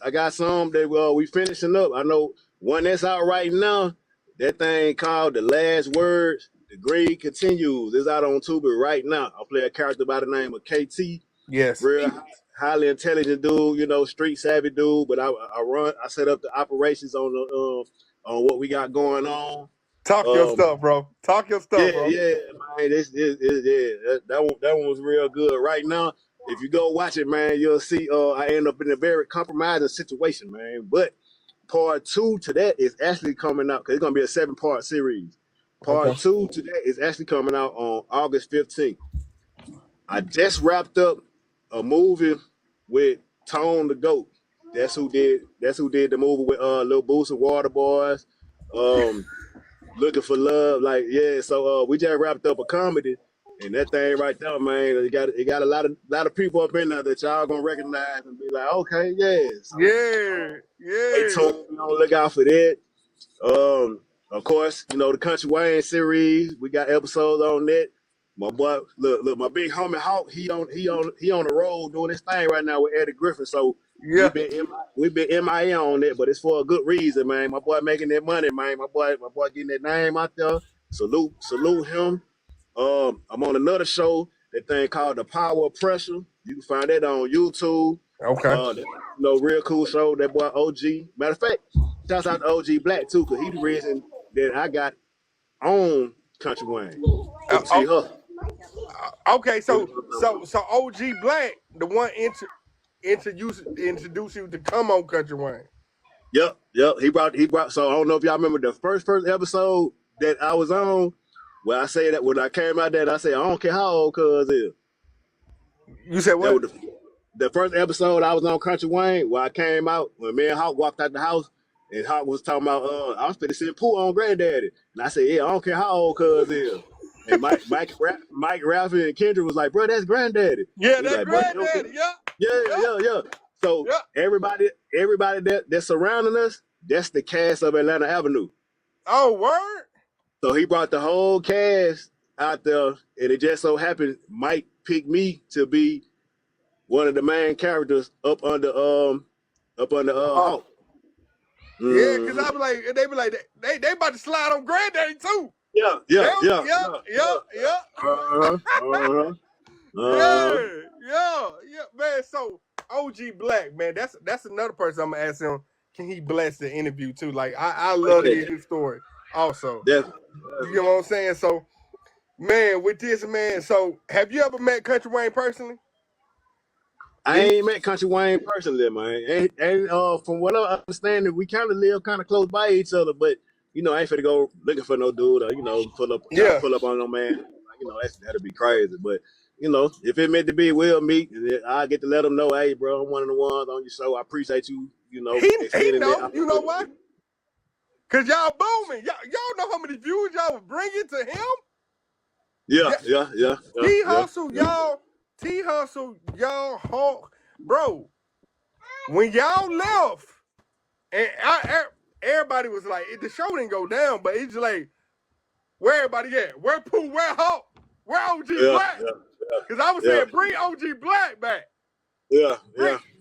I got some that we finishing up. I know one that's out right now. That thing called The Last Words. The Greed Continues. It's out on Tubi right now. I play a character by the name of KT. Yes. Real highly intelligent dude, street savvy dude. But I set up the operations on what we got going on. Talk your stuff, bro. Talk your stuff, bro. Yeah, man. That one was real good. Right now, if you go watch it, man, you'll see I end up in a very compromising situation, man. But part 2 to that is actually coming out, because it's gonna be a 7-part series. Part 2 to that is actually coming out on August 15th. I just wrapped up a movie with Tone the Goat. That's who did the movie with Lil Boost and Water Boys. Looking for Love, so we just wrapped up a comedy, and that thing right there, man, it got a lot of people up in there that y'all gonna recognize and be like, okay, yeah. So, yeah. Hey, Tone, look out for that. Of course, you know the Country Wayne series. We got episodes on that. My boy, look, my big homie Hawk. He on the road doing his thing right now with Eddie Griffin. So Yeah. we been MIA on that, but it's for a good reason, man. My boy making that money, man. My boy getting that name out there. Salute him. I'm on another show, that thing called The Power of Pressure. You can find that on YouTube. Okay. Real cool show. That boy OG. Matter of fact, shouts out to OG Black too, cause he the reason that I got on Country Wayne. See her. Okay, so OG Black, the one introduce you to come on Country Wayne. Yep. He brought. So I don't know if y'all remember the first episode that I was on. Where I say that when I came out there, I say I don't care how old cuz is. You said what? That was the first episode I was on Country Wayne, where I came out when me and Hawk walked out the house, and Hawk was talking about I was finna send Pooh on Granddaddy, and I said, yeah, I don't care how old cuz is. And Mike, Ralphie, and Kendra was like, bro, that's Granddaddy. Yeah, that's like, Granddaddy. Yeah. So everybody that's surrounding us, that's the cast of Atlanta Avenue. Oh, word. So he brought the whole cast out there, and it just so happened Mike picked me to be one of the main characters up under Hawk. Yeah, because I was like, they be like, they about to slide on Granddaddy too. Yeah. Yeah, man. So OG Black, man, that's another person I'm gonna ask him. Can he bless the interview too? Like I love to hear his story. Also, you know what I'm saying? So, man, with this, man. So, have you ever met Country Wayne personally? I ain't met Country Wayne personally, man. And from what I understand, we kind of live kind of close by each other. But you know, I ain't finna go looking for no dude or pull up on no man. That'd be crazy. But you know, if it meant to be, we'll meet. And I get to let him know, hey, bro, I'm one of the ones on your show. I appreciate you. You know, he know. You know what? Cause y'all booming. Y'all know how many views y'all were bringing to him? Yeah. T-Hustle, y'all, Hawk. Bro, when y'all left, and everybody was like, the show didn't go down, but it's like, where everybody at? Where Pooh? Where Hawk? Where OG Black? Because I was saying, bring OG Black back. Yeah.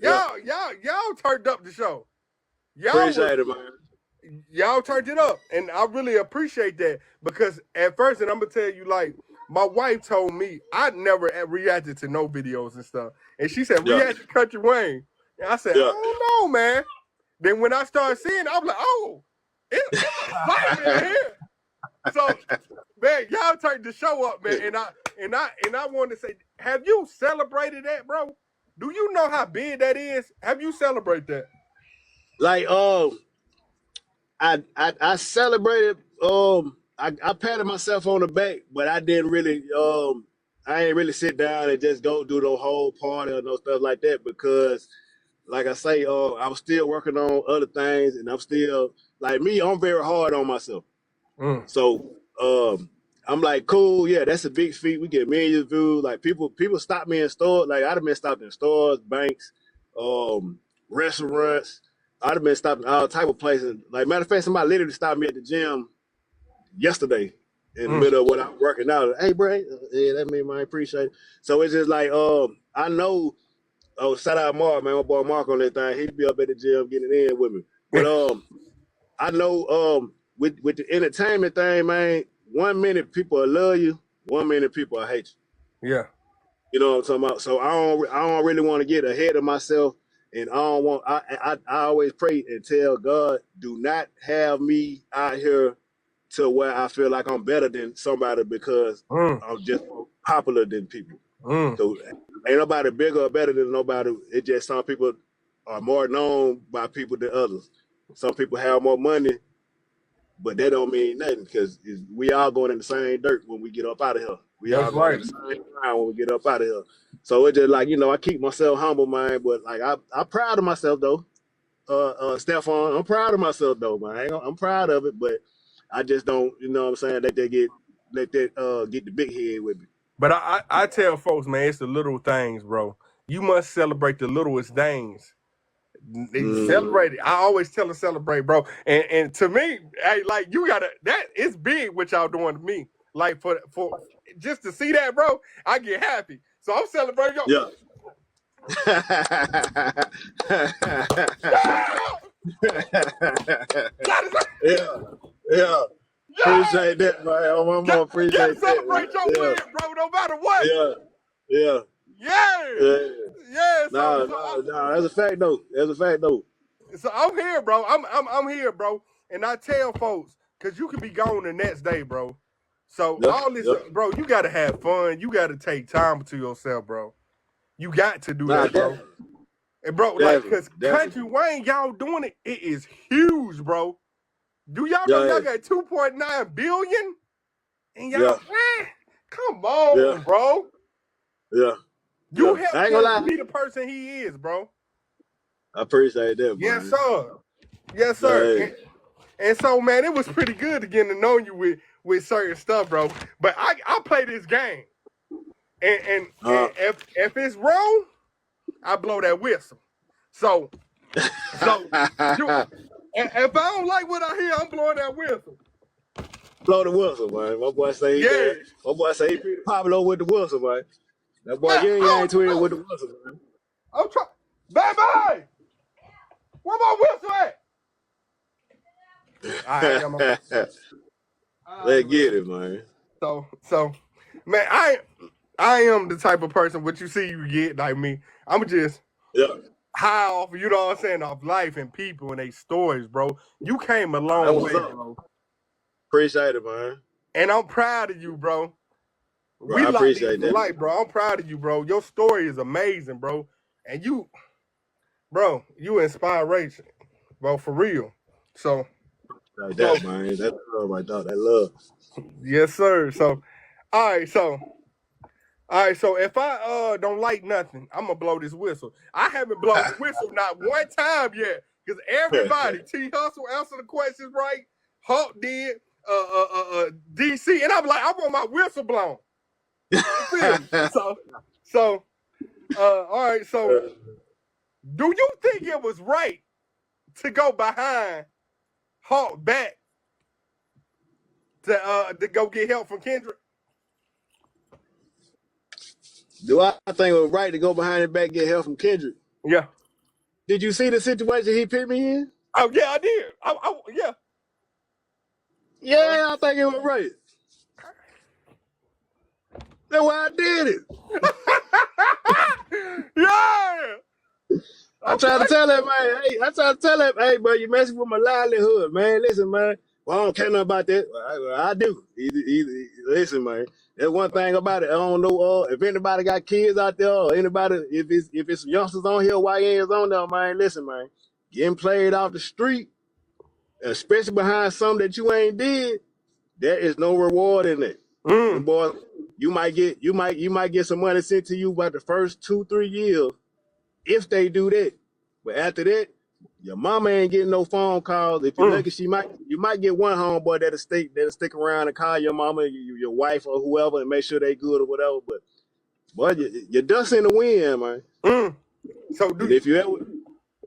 Y'all turned up the show. Appreciate it, man. Y'all turned it up, and I really appreciate that, because at first, and I'm gonna tell you, like, my wife told me I never reacted to no videos and stuff, and she said react to Country Wayne, and I said I don't know, man. Then when I started seeing it, I was like, oh, it's excitement in here. So, man, y'all turned the show up, man, and I want to say, have you celebrated that, bro? Do you know how big that is? Have you celebrated that? Like, I celebrated. I patted myself on the back, but I didn't really. I ain't really sit down and just go do the whole party or no stuff like that, because, like I say, I was still working on other things, and I'm still like me. I'm very hard on myself. So I'm like, cool, yeah, that's a big feat. We get millions of views. Like people stop me in stores. Like I'd have been stopped in stores, banks, restaurants. I'd have been stopped in all type of places. Like matter of fact, somebody literally stopped me at the gym yesterday in the middle of what I'm working out. Hey, bro, yeah, that mean I appreciate it. So it's just like, I know. Oh, shout out Mark, man, my boy Mark on that thing. He'd be up at the gym getting it in with me. But I know with the entertainment thing, man, 1 minute people will love you, 1 minute people will hate you. Yeah. You know what I'm talking about? So I don't really want to get ahead of myself, and I always pray and tell God, do not have me out here to where I feel like I'm better than somebody because I'm just more popular than people. So ain't nobody bigger or better than nobody. It's just some people are more known by people than others. Some people have more money, but that don't mean nothing, because we all going in the same dirt when we get up out of here. We all going in the same ground when we get up out of here. So it's just like, I keep myself humble, man. But like I'm proud of myself though. Stephon, I'm proud of myself though, man. I'm proud of it, but I just don't, you know what I'm saying, let that get the big head with me. But I tell folks, man, it's the little things, bro. You must celebrate the littlest things. Celebrate it. I always tell her celebrate, bro. And to me, hey, like you gotta that it's big what y'all doing to me. Like for just to see that, bro, I get happy. So I'm celebrating y'all. Yeah. Yeah. Appreciate that, man. I'm gonna appreciate that. Celebrate your win, bro, no matter what. Yeah. So That's a fact though. So I'm here, bro. I'm here, bro. And I tell folks, cause you could be gone the next day, bro. So all this, bro, you gotta have fun. You gotta take time to yourself, bro. You got to do that, bro. And bro, like, cause Country Wayne, y'all doing it. It is huge, bro. Do y'all know y'all got 2.9 billion? And y'all, man, come on, bro. Yeah. You helped him be the person he is, bro. I appreciate that, bro. Yes, sir. Yes, sir. And so, man, it was pretty good to get to know you with certain stuff, bro. But I play this game. And if it's wrong, I blow that whistle. So if I don't like what I hear, I'm blowing that whistle. Blow the whistle, man. My boy say he pretty popular with the whistle, man. That boy ain't twin with the whistle, man. I'm trying, baby. Where my whistle at? All right, let's get it, man. So, man, I am the type of person what you see you get like me. I'm just high off, you know what I'm saying, off life and people and their stories, bro. You came a long way, bro. Appreciate it, man. And I'm proud of you, bro. I appreciate that. Like, bro, I'm proud of you, bro. Your story is amazing, bro. And you inspiration, bro, for real. So like that, man. That's love right there. That love. Yes, sir. So, all right. So if I don't like nothing, I'm gonna blow this whistle. I haven't blown the whistle not one time yet, because everybody, T Hustle answered the questions right, Hawk did, DC, and I'm like, I want my whistle blown. So, all right. So, do you think it was right to go behind Hawk back to go get help from Kendrick? Do I think it was right to go behind his back and get help from Kendrick? Yeah. Did you see the situation he put me in? Oh yeah, I did. Yeah. Yeah, I think it was right. That's why I did it. Yeah. I tried to tell that man, hey, bro, you messing with my livelihood, man. Listen, man. Well, I don't care nothing about that. I do. Listen, man. That's one thing about it. I don't know if anybody got kids out there or anybody, if it's youngsters on here, YNs on there, man. Listen, man. Getting played off the street, especially behind something that you ain't did, there is no reward in it. And boy, you might get some money sent to you about the first 2-3 years if they do that. But after that, your mama ain't getting no phone calls. If you're lucky, you might get one homeboy that'll stick around and call your mama, your wife, or whoever, and make sure they good or whatever. But boy, you're dust in the wind, man. So if you ever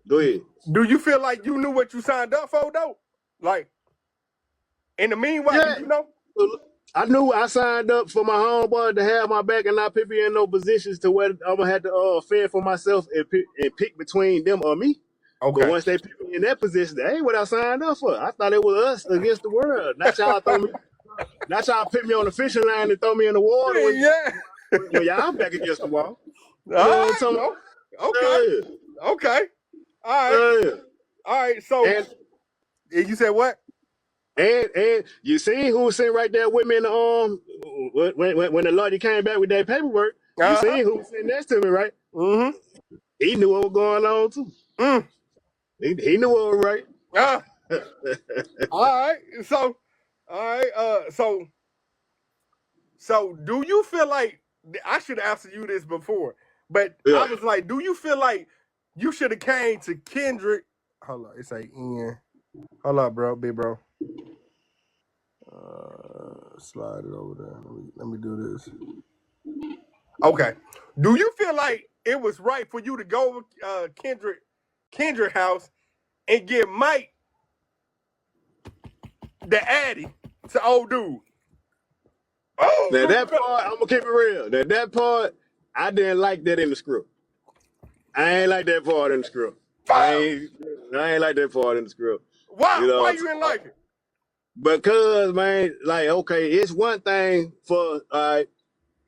go ahead. Do you feel like you knew what you signed up for though? Like in the meanwhile, you know? I knew I signed up for my homeboy to have my back and not put me in no positions to where I'm gonna have to fend for myself and pick between them or me. Okay. But once they put me in that position, that ain't what I signed up for. I thought it was us against the world. Not y'all put me on the fishing line and throw me in the water when y'all back against the wall. Okay. All right. So you said what? And you see who was sitting right there with me in the when the lawyer came back with that paperwork. You see who was sitting next to me, right? Mm-hmm. He knew what was going on too. He knew what was right. All right. So do you feel like I should answer you this before, but I was like, do you feel like you should have came to Kendrick? Hold on, it's like Ian. Hold up, bro, big bro. Slide it over there. Let me do this. Okay. Do you feel like it was right for you to go with Kendrick Kendrick house and get Mike the Addy to old dude. Oh, Now that part, I'm gonna keep it real. Now that part, I didn't like that in the script. I ain't like that part in the script. I ain't like that part in the script. Why? You know, Why you didn't like it? Because man, like, okay, it's one thing for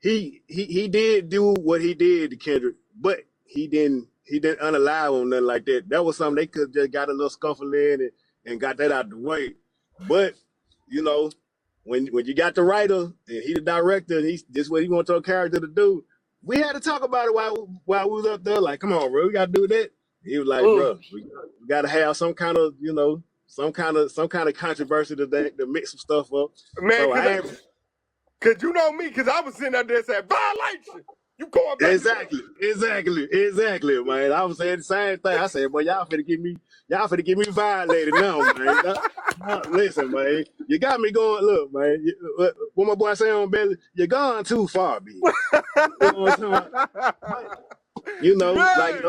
he did do what he did to Kendrick, but he didn't unalive him nothing like that. That was something they could just got a little scuffle in and got that out the way. But you know, when you got the writer and he the director and this what he want your character to do, we had to talk about it while we was up there. Like, come on, bro, we gotta do that. He was like, bro, we gotta have some kind of, you know, some kind of controversy to mix some stuff up. Man, so cause you know me, cause I was sitting out there saying violation. You going back? Exactly, man. I was saying the same thing. I said, boy, y'all finna get me violated now, man. Listen, man, you got me going. Look, man, what my boy say on Belly, you're gone too far, B. You know, like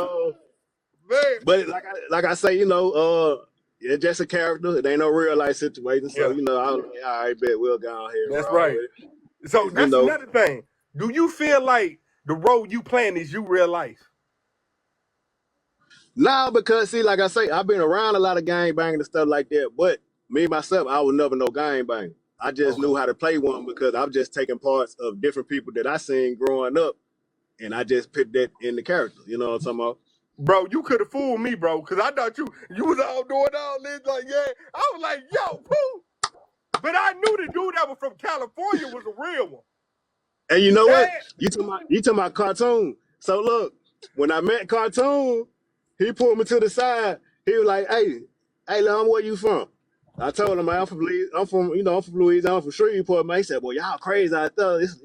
but like I say, you know, it's just a character. It ain't no real life situation. So you know, I was like, all right, bet we'll go on here. That's right. So that's another thing. Do you feel like the role you playing is you real life? No, because see, like I say, I've been around a lot of gang banging and stuff like that. But me myself, I was never no gang bang. I just knew how to play one because I'm just taking parts of different people that I seen growing up, and I just put that in the character. You know what I'm talking about? Bro, you could have fooled me, bro, because I thought you was all doing all this, like, yeah. I was like, yo, Pooh. But I knew the dude that was from California was a real one. And you know what? You talking about Cartoon. So look, when I met Cartoon, he pulled me to the side. He was like, hey, Lum, where you from? I told him, man, I'm from Louisiana, I'm from Shreveport, man. He said, well, y'all crazy out there. It's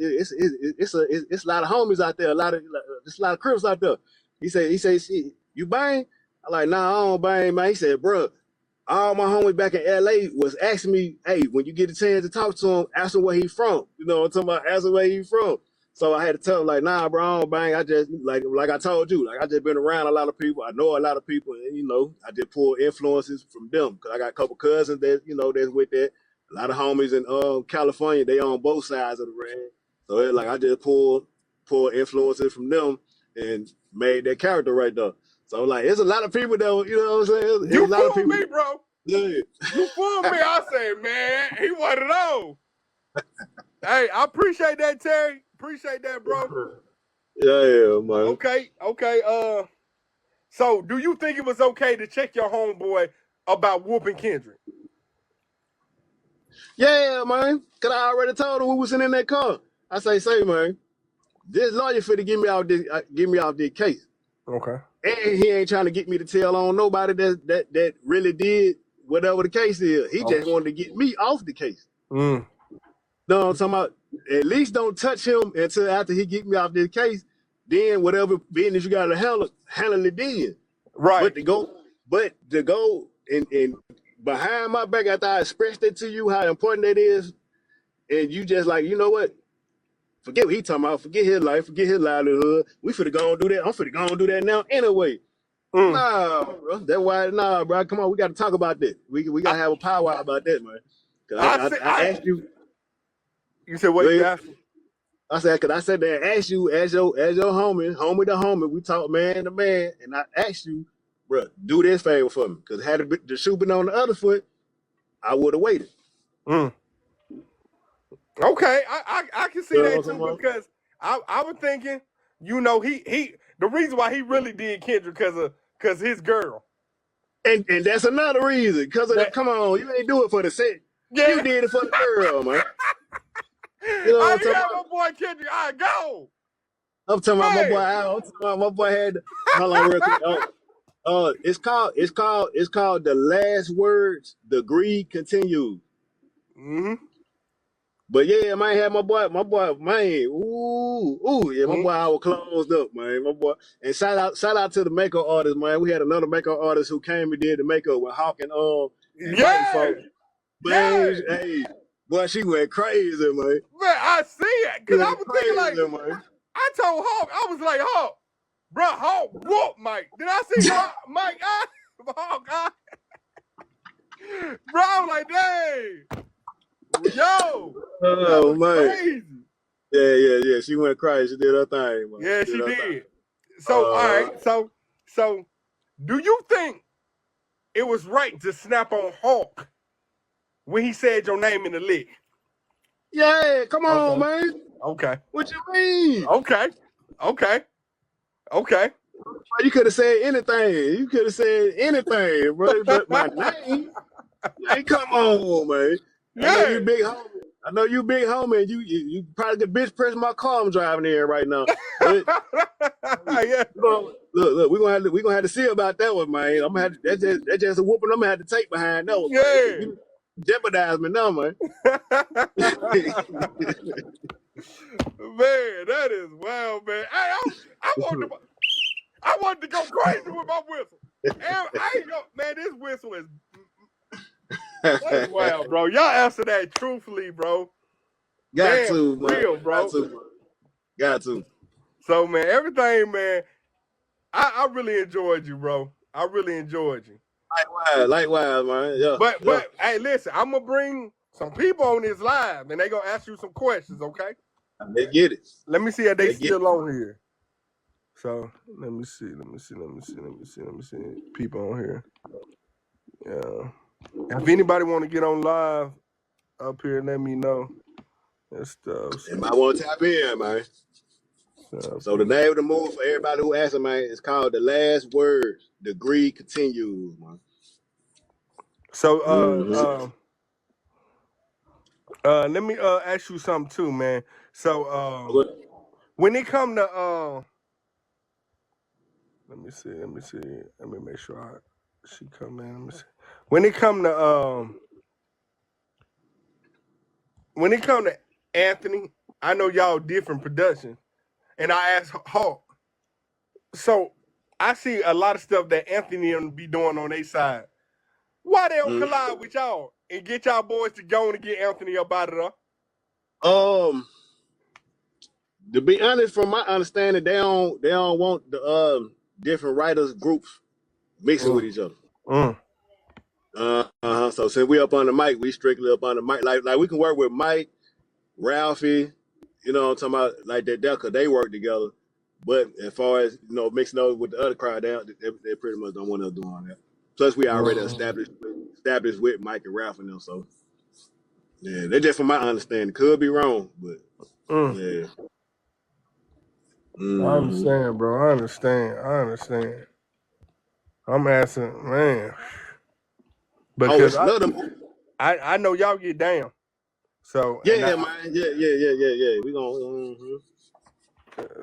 a lot of homies out there, there's a lot of crips out there. He said, shit, you bang? I'm like, nah, I don't bang, man. He said, bro, all my homies back in LA was asking me, hey, when you get a chance to talk to him, ask him where he from. You know what I'm talking about? Ask him where he from. So I had to tell him, like, nah, bro, I don't bang. I just, like I told you, like, I just been around a lot of people. I know a lot of people, and, you know, I just pull influences from them. Because I got a couple cousins that, you know, that's with that. A lot of homies in California, they on both sides of the ring. So it's like I just pull influences from them and made that character right there. So like, it's a lot of people that, you know what I'm saying? You a lot of fooled people. Me, bro. Yeah. You fooled me. I said, man, he one of those. Hey, I appreciate that, Terry. Appreciate that, bro. Yeah, man. Okay. So do you think it was okay to check your homeboy about whooping Kendrick? Yeah, man. Cause I already told him we was in that car. I say, man, this lawyer finna get me off this case. Okay. And he ain't trying to get me to tell on nobody that really did whatever the case is. He just wanted to get me off the case. No, I'm talking about, at least don't touch him until after he get me off this case. Then whatever business you gotta handle it then. Right. But to go and behind my back after I expressed it to you how important that is, and you just like, you know what? Forget what he talking about. Forget his life. Forget his livelihood. We finna go and do that. I'm finna go and do that now anyway. Nah, bro. That's why. Nah, bro. Come on. We got to talk about that. We gotta have a powwow about that, man. I asked you. You said what you asked me? I said, cause I said that I asked you as your homie to homie. We talk man to man, and I asked you, bro, do this favor for me. Cause had the shoe been on the other foot, I would have waited. Okay, I can see that too, because I was thinking, you know, he the reason why he really did Kendrick because his girl. And that's another reason, because of that. Come on, you ain't do it for the set. Yeah. You did it for the girl, man. You know what I'm talking about? My boy Kendrick, I go. I'm talking about my boy Al. I'm talking about my boy had. Hold on, real quick. It's called The Last Words. The Greed Continues. But yeah, man, had my boy, man. Yeah, my boy, I was closed up, man. My boy, and shout out to the makeup artist, man. We had another makeup artist who came and did the makeup with Hawk and hey, boy, she went crazy, man. Man, I see it, because I was thinking like, man. I told Hawk, I was like, Hawk, Bro, Hawk whoop Mike. Did I see Mike? Hawk, bro, I was like, dang. Yo, that Oh was man. crazy. Yeah. She went crazy. She did her thing, man. Yeah, she her did. thing. So, all right. So, do you think it was right to snap on Hawk when he said your name in the lick? Yeah, come on, man. Okay. What you mean? Okay. You could have said anything. You could have said anything, bro. But my name, hey, come on, man. I know you big homie. I know you big homie, and you probably the bitch pressing my car I'm driving in right now. But, Yeah. look, we gonna have to see about that one, man. I'm gonna have to, that's just a whooping I'm gonna have to take behind that one. Yeah. You jeopardize me now, man. Man, that is wild, man. Hey, I wanted to go crazy with my whistle. And I ain't go, man, this whistle is that's wild, bro. Y'all answer that truthfully, bro. Got to, man. Real, bro. Got to. So, man, everything, man, I really enjoyed you, bro. I really enjoyed you. Likewise, man. Yeah. But hey, listen, I'm gonna bring some people on this live, and they gonna ask you some questions, okay? They get it. Let me see if they still on here. So let me see. People on here. Yeah. If anybody want to get on live up here, let me know. And stuff. And I want to tap in, man. So the name of the movie for everybody who asks, man, is called The Last Word. Degree Continues, man. So let me ask you something too, man. So when it come to let me see. Let me make sure she come in. Let me see. When it come to Anthony, I know y'all different production, and I asked Hawk. So I see a lot of stuff that Anthony and be doing on their side. Why they don't collide with y'all and get y'all boys to go and get Anthony up out of there? To be honest, from my understanding, they don't want the different writers groups mixing with each other. So since we up on the mic, we strictly up on the mic. Like we can work with Mike, Ralphie, you know what I'm talking about, like that because they work together. But as far as mixing those with the other crowd down, they pretty much don't want us doing that. Plus, we already established with Mike and Ralph and them. So yeah, they're just from my understanding. Could be wrong, but yeah. I understand, bro. I understand. I'm asking, man. Because I know y'all get down. So yeah, man. Yeah. We gonna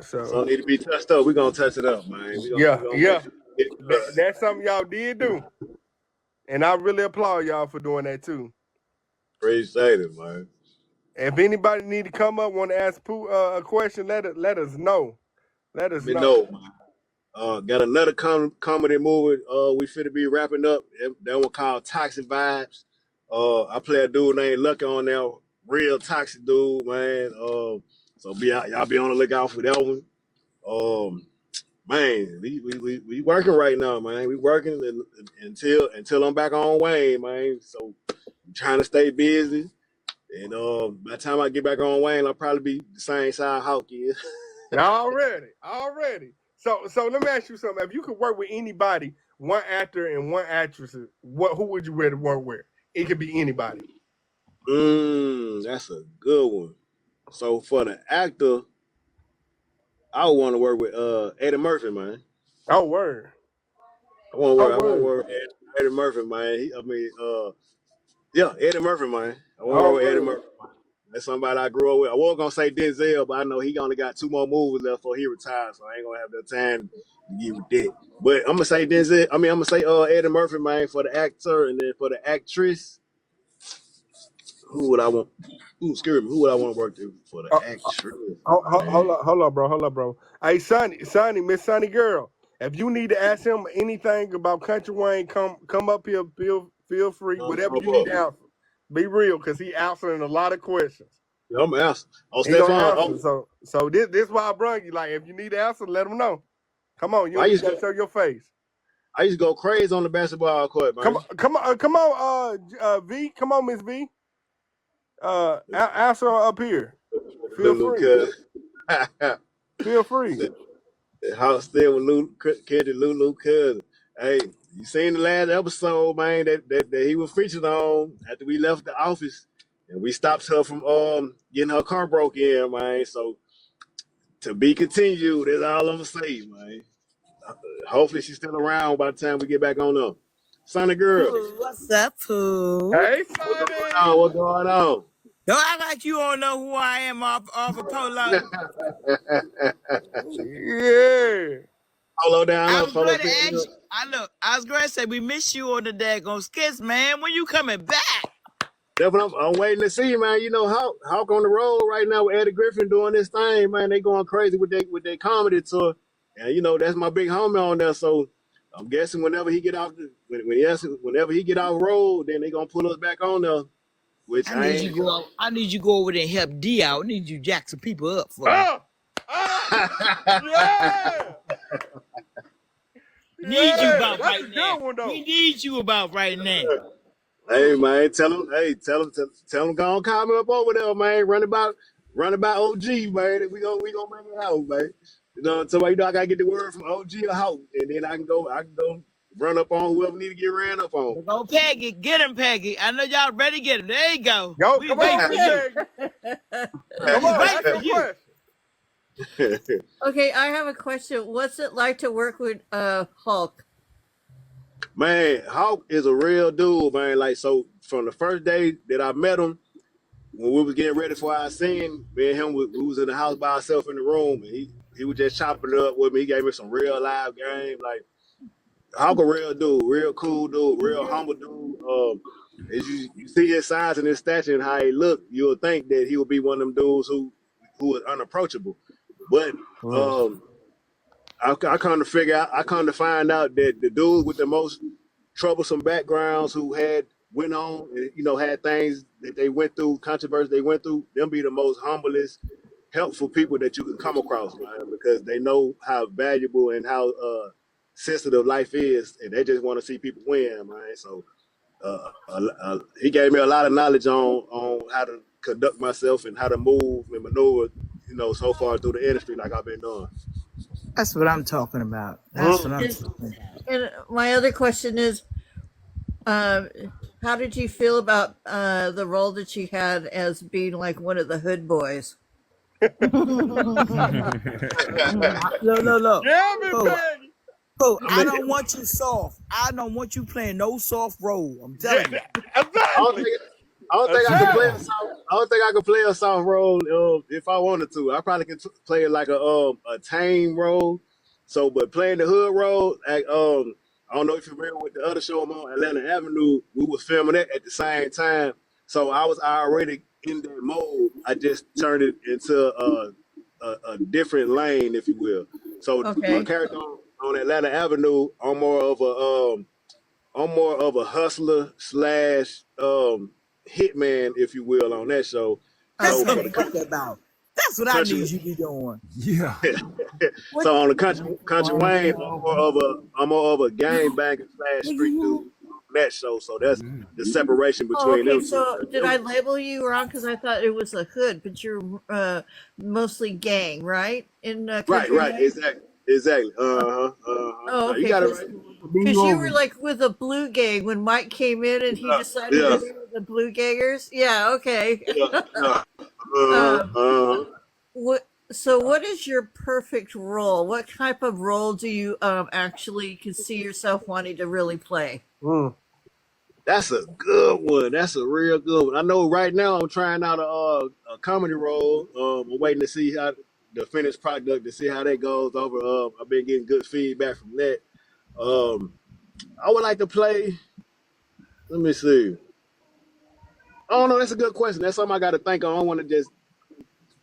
so need to be touched up. We gonna touch it up, man. That's something y'all did do, and I really applaud y'all for doing that too. Appreciate it, man. If anybody need to come up, want to ask Pooh a question, let us know. Let us know. Man. Got another comedy movie. We finna be wrapping up. That one called Toxic Vibes. I play a dude named Lucky on there. Real toxic dude, man. So y'all be on the lookout for that one. Man, we working right now, man. We working until I'm back on Wayne, man. So I'm trying to stay busy. And by the time I get back on Wayne, I'll probably be the same size Hawk is. Already. So let me ask you something. If you could work with anybody, one actor and one actress, who would you rather work with? It could be anybody. That's a good one. So for the actor, I would want to work with Eddie Murphy, man. Oh, word. I want to work with Eddie Murphy, man. Eddie Murphy, man. I want to work with Eddie Murphy, man. That's somebody I grew up with. I was gonna say Denzel, but I know he only got 2 more movies left before he retires, so I ain't gonna have the time to get with that. But I'm gonna say Denzel. I'm gonna say Eddie Murphy, man, for the actor, and then for the actress. Who would I want? Who would I want to work with for the actress? Hold up, bro. Hey, Sonny, Miss Sonny girl. If you need to ask him anything about Country Wayne, come up here. Feel free. Whatever you need to answer. Be real, because he answering a lot of questions. Yeah, I'm answering. Stefan. So this is why I brought you. Like, if you need to answer, let him know. Come on, you I used gotta show your face. I used to go crazy on the basketball court, man. Come on, V. Come on, Miss V. Answer up here. Feel free. Feel free. House still with Lulu cousin. Hey, you seen the last episode, man, that he was featured on after we left the office and we stopped her from getting her car broke in, man. So to be continued, that's all I'm gonna say, man. Hopefully she's still around by the time we get back on up. Sonny girl. Pooh, what's up, Pooh? Hey, What's going on? Don't act like you don't know who I am off of Polo. Yeah. Polo down I up, was Polo going to down ask up. you. I was going to say we miss you on the daggone skits, man. When you coming back? That's what I'm waiting to see, man. You know, Hawk on the road right now with Eddie Griffin doing this thing, man. They going crazy with their comedy tour. And you know, that's my big homie on there. So I'm guessing whenever he get off whenever he get off road, then they gonna pull us back on there. Which I need you to go over there and help D out. I need you to jack some people up for me. Yeah. Need you about That's right a good now. one, though. We need you about right now. Hey man, tell him, go on, call me up over there, man. Run about OG, man. We gonna make it out, man. You know, so you know I gotta get the word from OG or Hawk, and then I can go run up on whoever need to get ran up on. Go Peggy, get him, Peggy. I know y'all ready to get him. There you go. We come wait on, for you. Come on, Wait ask for your you. question. Okay, I have a question. What's it like to work with Hulk? Man, Hawk is a real dude, man. Like, so from the first day that I met him, when we was getting ready for our scene, me and him, we was in the house by ourselves in the room, and he was just chopping it up with me. He gave me some real live game. Like, Hawk a real dude, real cool dude, real humble dude. As you see his size and his stature and how he look, you'll think that he would be one of them dudes who is unapproachable. But I kind of find out that the dudes with the most troublesome backgrounds who went on and had things that they went through, controversy they went through, them be the most humblest, helpful people that you can come across, man, because they know how valuable and how sensitive life is, and they just want to see people win, man. So he gave me a lot of knowledge on how to conduct myself and how to move and maneuver, so far through the industry like I've been doing. That's what I'm talking about. That's what I'm talking about. And my other question is, how did you feel about the role that you had as being like one of the hood boys? Look. Yeah, Peggy. Pooh, I don't want you soft. I don't want you playing no soft role. I'm telling you. I don't think I could play a soft role if I wanted to. I probably could play like a tame role. So, but playing the hood role, I don't know if you're familiar with the other show I'm on, Atlanta Avenue. We was filming that at the same time, so I was already in that mode. I just turned it into a different lane, if you will. So my character on Atlanta Avenue, I'm more of a hustler slash hitman, if you will, on that show. That's what I'm talking about. That's what I need you to be doing. Yeah. So on the country Wayne, I'm more of a gang banger slash street dude on that show. So that's the separation between them. So did I label you wrong? Because I thought it was a hood, but you're mostly gang, right? Right, exactly. Oh, okay. You got it right. Because you were like with a blue gang when Mike came in and he decided to be with the blue gangers. Yeah, okay. So what is your perfect role? What type of role do you actually can see yourself wanting to really play? That's a good one. That's a real good one. I know right now I'm trying out a comedy role. I'm waiting to see how the finished product, to see how that goes over. I've been getting good feedback from that. I would like to play. Let me see. I don't know. That's a good question. That's something I got to think on. I don't want to just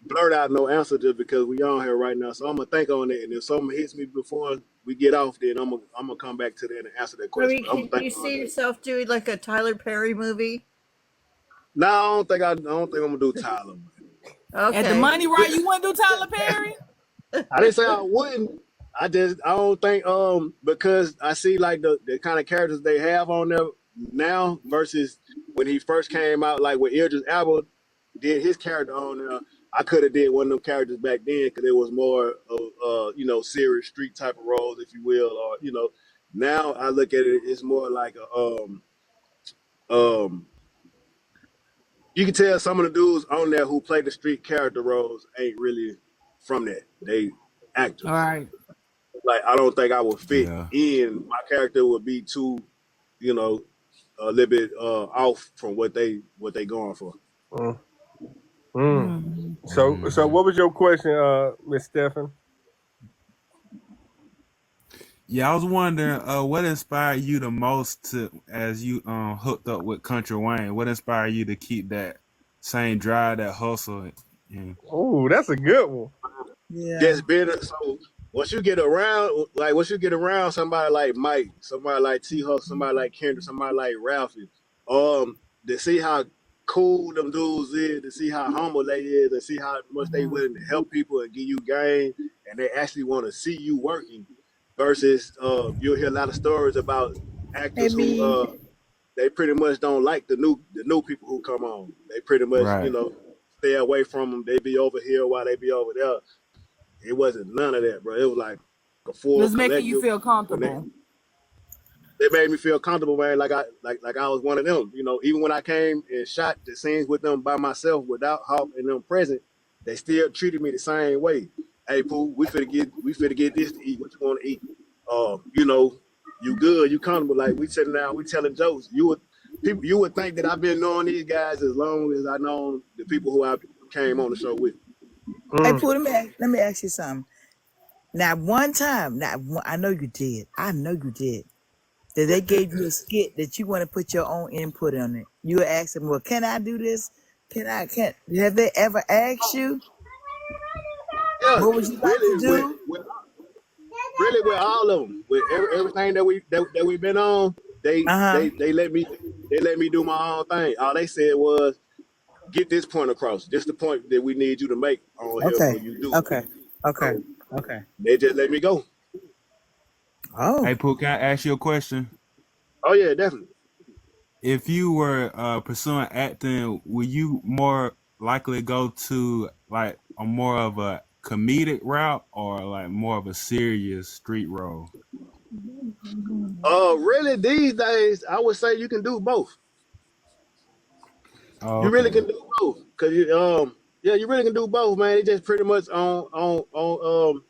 blurt out no answer just because we on here right now. So I'm gonna think on it, and if something hits me before we get off, then I'm gonna come back to that and answer that question. Can you see yourself doing like a Tyler Perry movie? No, I don't think I'm gonna do Tyler. Okay. At the money right, you want to do Tyler Perry? I didn't say I wouldn't. I don't think because I see like the kind of characters they have on there now versus when he first came out, like when Idris Elba did his character on there. I could have did one of them characters back then because it was more of serious street type of roles, if you will, or Now I look at it, it's more like a um. You can tell some of the dudes on there who play the street character roles ain't really from that. They actors. All right. Like I don't think I would fit Yeah. in. My character would be too, a little bit off from what they going for. Mm. Mm. So what was your question, Miss Stephen? Yeah, I was wondering, what inspired you the most as you hooked up with Country Wayne? What inspired you to keep that same drive, that hustle? Oh, that's a good one. Yeah. Just better. So once you get around somebody like Mike, somebody like T Huff, somebody like Kendrick, somebody like Ralphie, to see how cool them dudes is, to see how humble they is, to see how much they willing to help people and give you game, and they actually want to see you working. Versus, you'll hear a lot of stories about actors who they pretty much don't like the new people who come on. They pretty much Right. stay away from them. They be over here while they be over there. It wasn't none of that, bro. It was like a full. Just making you feel comfortable. They made me feel comfortable, man. Like I was one of them. Even when I came and shot the scenes with them by myself without Hawk and them present, they still treated me the same way. Hey, Pooh, we finna get this to eat. What you want to eat? You good? You comfortable? Like we sitting down, we telling jokes. You would think that I've been knowing these guys as long as I know the people who I came on the show with. Hey, Pooh, let me ask you something. Now, one time, I know you did. That they gave you a skit that you want to put your own input on it. You were asking, well, can I do this? Have they ever asked you? Yeah, What would you like to do? Really, with all of them, with everything that we've been on, they let me do my own thing. All they said was, get this point across. Just the point that we need you to make on here, so you do. Okay. They just let me go. Oh. Hey, Pooh, can I ask you a question? Oh yeah, definitely. If you were pursuing acting, would you more likely go to like a more of a comedic route or like more of a serious street role? Really, these days, I would say you can do both. Oh, You really okay. can do both, cause you really can do both, man. It just pretty much on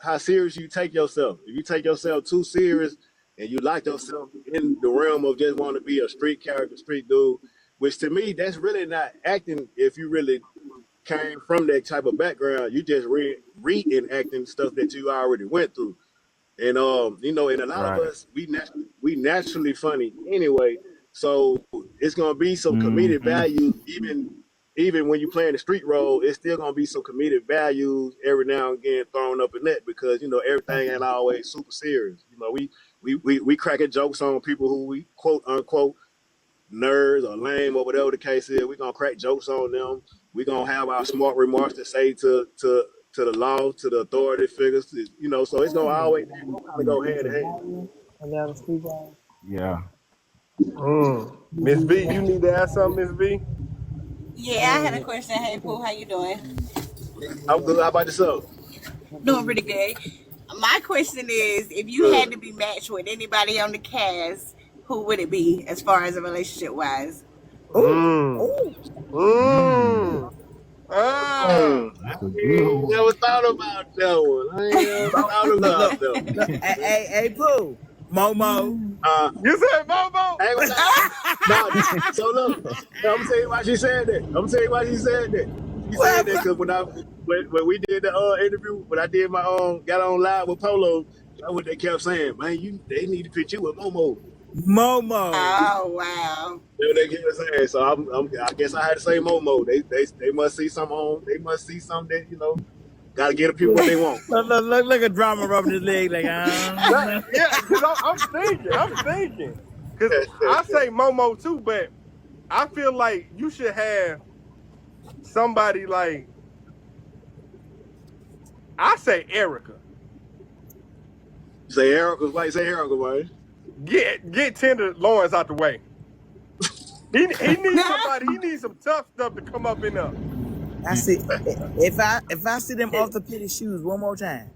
how serious you take yourself. If you take yourself too serious and you lock yourself in the realm of just want to be a street character, street dude, which to me that's really not acting. If you really came from that type of background, you just reenacting stuff that you already went through. And and a lot of Right. us we naturally funny anyway. So it's gonna be some comedic values, even when you playing the street role, it's still gonna be some comedic values every now and again thrown up in that because everything ain't always super serious. We cracking jokes on people who we quote unquote nerds or lame or whatever the case is. We're gonna crack jokes on them. We're gonna have our smart remarks to say to the law, to the authority figures, so it's gonna always kind of go hand in hand. Yeah. Miss V, you need to ask something, Miss V? Yeah, I had a question. Hey, Pooh, how you doing? I'm good. How about yourself? Doing pretty good. My question is, if you had to be matched with anybody on the cast, who would it be as far as a relationship wise? Never thought about that one. I ain't never thought about that one. Hey, Pooh. Momo. You said Momo? So look, I'm gonna tell you why she said that. She said that because when we did the interview, when I did my got on live with Polo, that's what they kept saying, man. They need to put you with Momo. Oh wow. That's what they kept saying. So I guess I had to say Momo. They must see something on. They must see something that gotta get the people what they want. Look at drama rubbing his leg like Yeah, because I'm thinking. Because I say Momo too, but I feel like you should have somebody like, I say Erica. Say Erica, like say Erica, man. Get Tender Lawrence out the way. He needs somebody. He needs some tough stuff to come up in there. I see. If I see them orthopedic shoes one more time,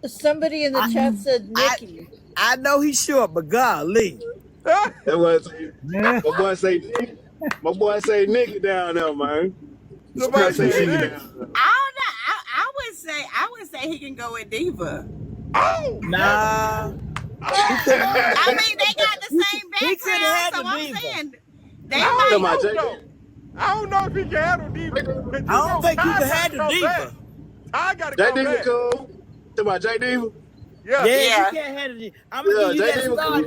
Somebody in the chat said Nikki. I know he's short, but golly. That was my boy say Nicky down there, man. Somebody say Nicky Nicky. down there. I don't know. I would say he can go with Diva. Oh, Nah. I mean, they got the same He could've had background, so the I'm Diva. saying they Talking might. about J.D. I don't know if he can handle Diva. I don't think you can handle Diva. I gotta go J.D. back. cool. Talking about J.D. Yeah. Yeah, Yeah. you can't handle it. I'm gonna Yeah, give you that J.D. start.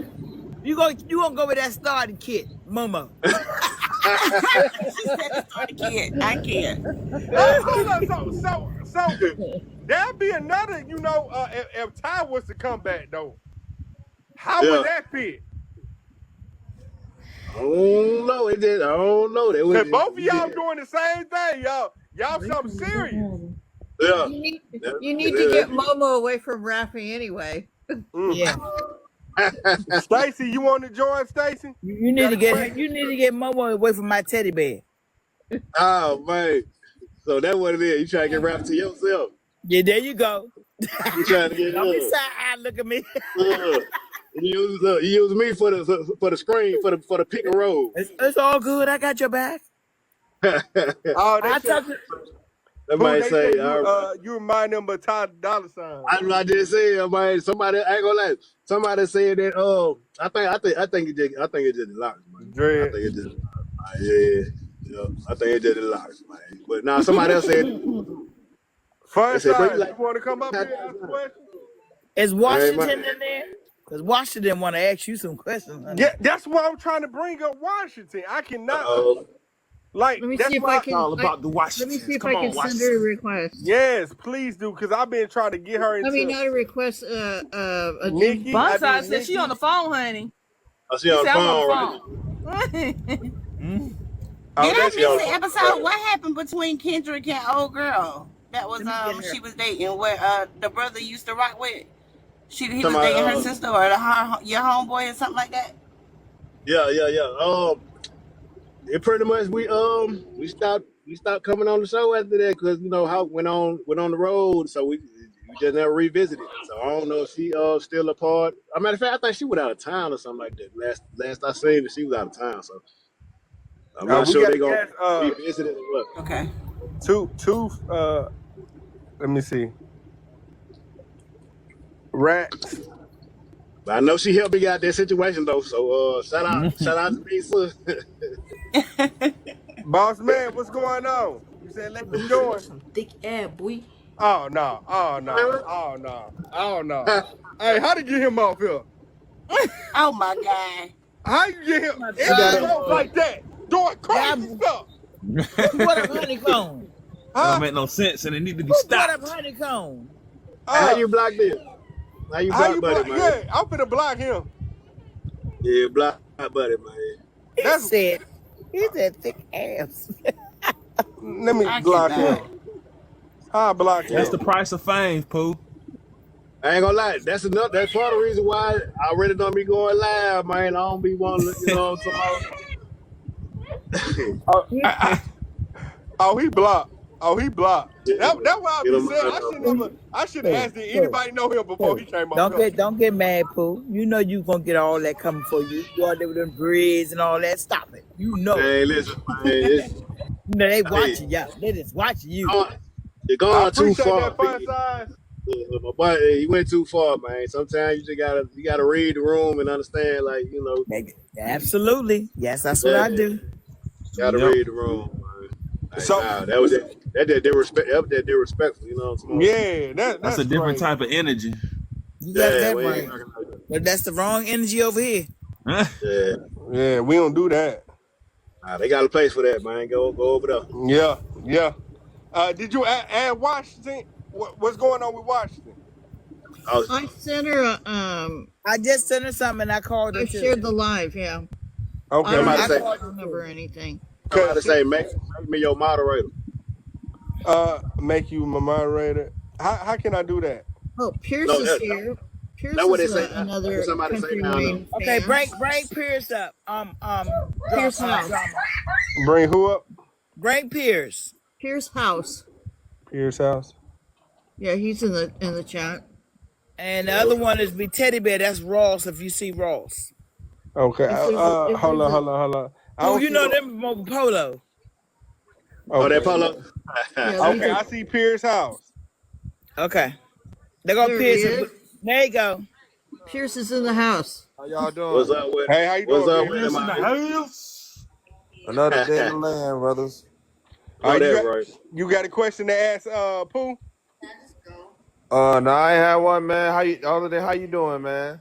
You gonna go with that starting kit, Momo. She said the starter kid. I can't. So there'd be another, if Ty was to come back though, how Yeah. would that fit? I don't know. It did. I don't know. They Cause both of y'all doing the same thing, y'all something serious. Yeah. You need to get Momo away from rapping anyway. Yeah. Stacy, you want to join, Stacy? You need to get Momo away from my teddy bear. Oh man. So that's what it is. You trying to get rap to yourself. Yeah, there you go. You trying to get Don't be side-eyed, look at me. You use me for the screen for the pick and roll. It's all good. I got your back. Oh, I talk to Somebody they say, you remind them of Ty Dolla $ign. I just said, man. Somebody I ain't gonna lie. Somebody said that. I think it just locks, man. Dread. I think it just, yeah. I think it just locks, man. But now somebody else said, Fun said, size, bro, you like- you want to come up here and ask a question? Is Washington man. in there? Because Washington want to ask you some questions. Honey. Yeah, that's why I'm trying to bring up Washington. I cannot. Let me that's see if why I can. all about the Let Washington. me see if Come I can on, send her a request. Yes, please do, because I've been trying to get her into. I mean, not a request. A Nikki. Bonsai said she on the phone, honey. I see on the She said, phone, I'm right? on the phone. Oh, Did I that's miss y'all. the episode? What happened between Kendrick and old girl that was she was dating where the brother used to rock with? He was Somebody, dating her sister or your homeboy or something like that. Yeah. It pretty much we stopped coming on the show after that because how went on the road, so we just never revisited it. So I don't know if she still apart. As a matter of fact, I think she was out of town or something like that. Last I seen her, she was out of town. So I'm not we sure gotta they gonna get, revisit it or what. Okay. two. Let me see. Rats. But I know she helped me out that situation though. So shout out to me, sis. Boss man, what's going on? You said let me join. Some thick ass, boy. Oh no. Hey, how to get him off here? Oh my God. How you get him? God. It's like that. Doing crazy stuff. What up, honeycomb? Don't make no sense, and it need to be What stopped. up, honeycomb? How you block this? How you block buddy, man? Yeah, I'm finna block him. Yeah, block buddy, man. He said thick ass. Let me I block cannot. him. I'll block him. That's the price of fame, Pooh. I ain't gonna lie. That's part of the reason why I really don't be going live, man. I don't be wanting to, Oh, he blocked. That's why I Get be him saying I should have asked did anybody know him before he came up. Don't get mad, Pooh. You know you gonna get all that coming for you. You out there with them breads and all that. Stop it. You know. Hey, listen, man. You know they watching y'all. They just watching you. You're going too appreciate far. that fun size. My boy, he went too far, man. Sometimes you just gotta read the room and understand, Absolutely. Yes, that's what I do. Gotta read the room, man. Like, So- that was it. That disrespectful, you know what I'm saying? Yeah, That's a different crazy. type of energy. You got that we right. ain't talking about that. But that's the wrong energy over here. Yeah. Yeah, we don't do that. Nah, they got a place for that, man. Go over there. Yeah. Did you add Washington? What's going on with Washington? I sent her. I just sent her something and I called her. I too. shared the live. Yeah. I Okay. don't Somebody have say- her phone number or anything. Somebody say, make me your moderator. Make you my moderator. How can I do that? Oh, Pierce No, is here. Pierce that's what they is say. another Somebody say Country down there. Wayne Okay, fan. bring Pierce up. Pierce House. Drama. Bring who up? Bring Pierce. Pierce House. Pierce House. Yeah, he's in the chat. And the other one is be Teddy Bear. That's Ross. If you see Ross. Okay. If Hold there's on. Oh, you know them from Polo. Oh, Okay. that Polo. Yeah, Okay, I see Pierce House. Okay. They go There Pierce. he is. There you go. Pierce is in the house. How y'all doing? What's up with Hey, how you What's doing, up Pierce? with him? Another day in the land, brothers. Oh, you, that's got, right. you got a question to ask Pooh? No, I ain't had one, man. How you doing, man?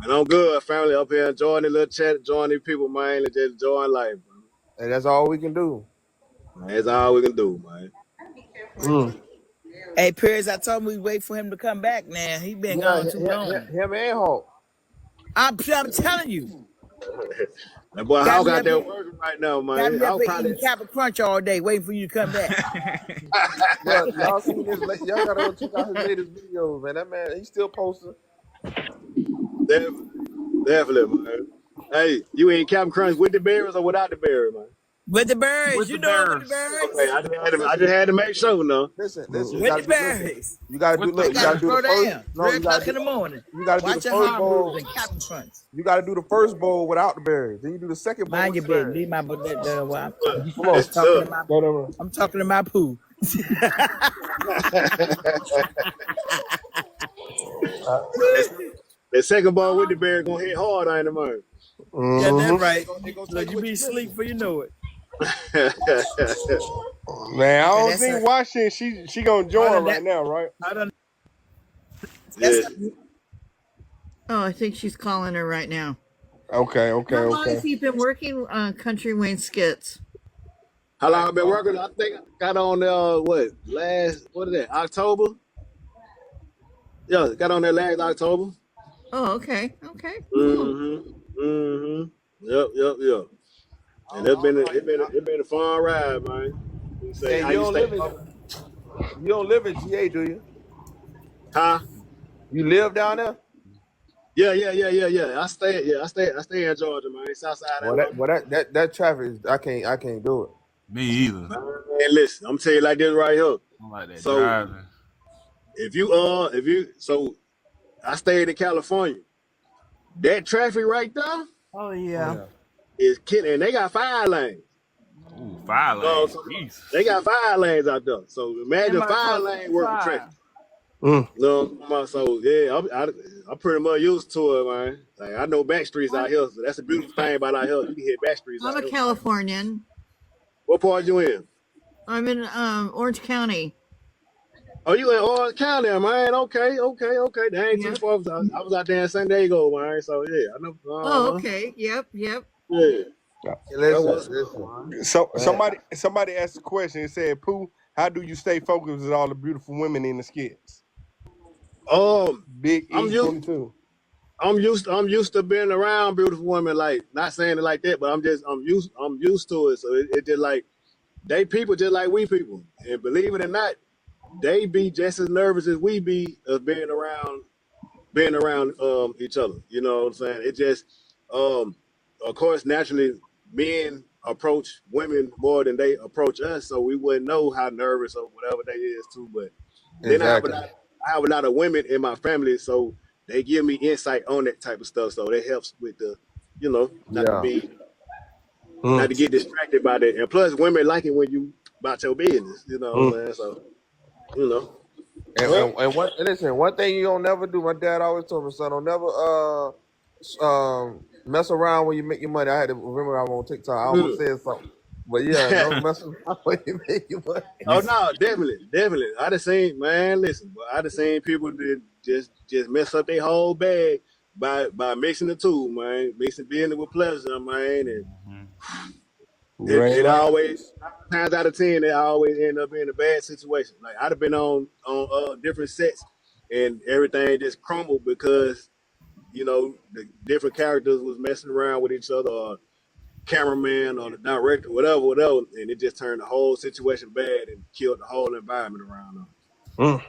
And I'm good, family up here enjoying the little chat, enjoying these people, man, and just enjoying life, bro. Hey, that's all we can do. That's all we can do, man. Hey, Pierce, I told him we wait for him to come back now. He been gone too long. Him and Hulk. I'm telling you. That boy Got Hawk me out up there here- working right now, Got man. me up I'll here probably eating Captain Crunch all day, waiting for you to come back. Look, y'all seen this? Y'all gotta go check out his latest videos, man. That man, he's still posting. definitely, man. Hey, you eat Captain Crunch with the berries or without the berry, man? With the berries, With you the know berries. with the berries. Okay, I just had to make sure, no. Listen. With the berries. You gotta do. With Look, the you gotta do Slow the first. down. No, 3 you gotta o'clock in the do. morning. You gotta do Watch the your first hard bowl. moves and Captain Crunch. You gotta do the first bowl without the berries. Then you do the second bowl Mind with your the business. berries. Leave my Come on. Yes, sir. I'm talking to my poo. The second ball with the berry gonna hit hard, ain't it, man? Yeah, that's right. They gonna Look, take you what be you asleep before you know it. Man, I don't That's think right. Washington, she gonna join right now, right? I don't. Yes. Oh, I think she's calling her right now. Okay. How long has he been working on Country Wayne skits? How long I been working? I think I got on there, what is that, October? Yeah, got on there last October. Oh, okay. Yep. And it's been a fun ride, man. You say, Hey, how you you don't stay? live in GA, do you? Huh? You live down there? Yeah. I stay in Georgia, man. South side Well, Alabama. that traffic is, I can't do it. Me either. Man, listen, I'm telling you like this right here. I like that So driving. so I stayed in California. That traffic right there Oh yeah. is kidding. And they got 5 lanes. Ooh, 5 lanes. Jesus. They got 5 lanes out there. So imagine 5 lane worth of traffic. No, so yeah, I'm pretty much used to it, man. Like I know back streets out here, so that's a beautiful thing about out here. You can hit back streets I'm out a here. Californian. What part you in? I'm in Orange County. Oh, you in Orange County, man? Okay. That ain't too far. I was out there in San Diego, man. So yeah, I know. Oh, okay. Yep. Yeah. Listen. So somebody asked a question and said, "Pooh, how do you stay focused with all the beautiful women in the skits?" Big I'm E22. I'm used to being around beautiful women. Like not saying it like that, but I'm used to it. So it just like they people just like we people, and believe it or not, they be just as nervous as we be of being around each other. You know what I'm saying? It just of course naturally men approach women more than they approach us, so we wouldn't know how nervous or whatever they is too. But then I have a lot of women in my family, so they give me insight on that type of stuff. So that helps with the, not to get distracted by that. And plus, women like it when you about your business. You know what I'm saying? So, you know. And one thing you don't never do. My dad always told me, son, don't never mess around when you make your money. I had to remember I'm on TikTok. I almost said something, but yeah, don't mess around when you make your money. Oh no, definitely. I done seen, man. Listen, but I done seen people that just mess up their whole bag by mixing the two, man. Mixing business with pleasure, man, and it always 9 times out of 10 they always end up in a bad situation. Like I'd have been on different sets and everything just crumbled because the different characters was messing around with each other, or cameraman or the director, whatever, and it just turned the whole situation bad and killed the whole environment around them.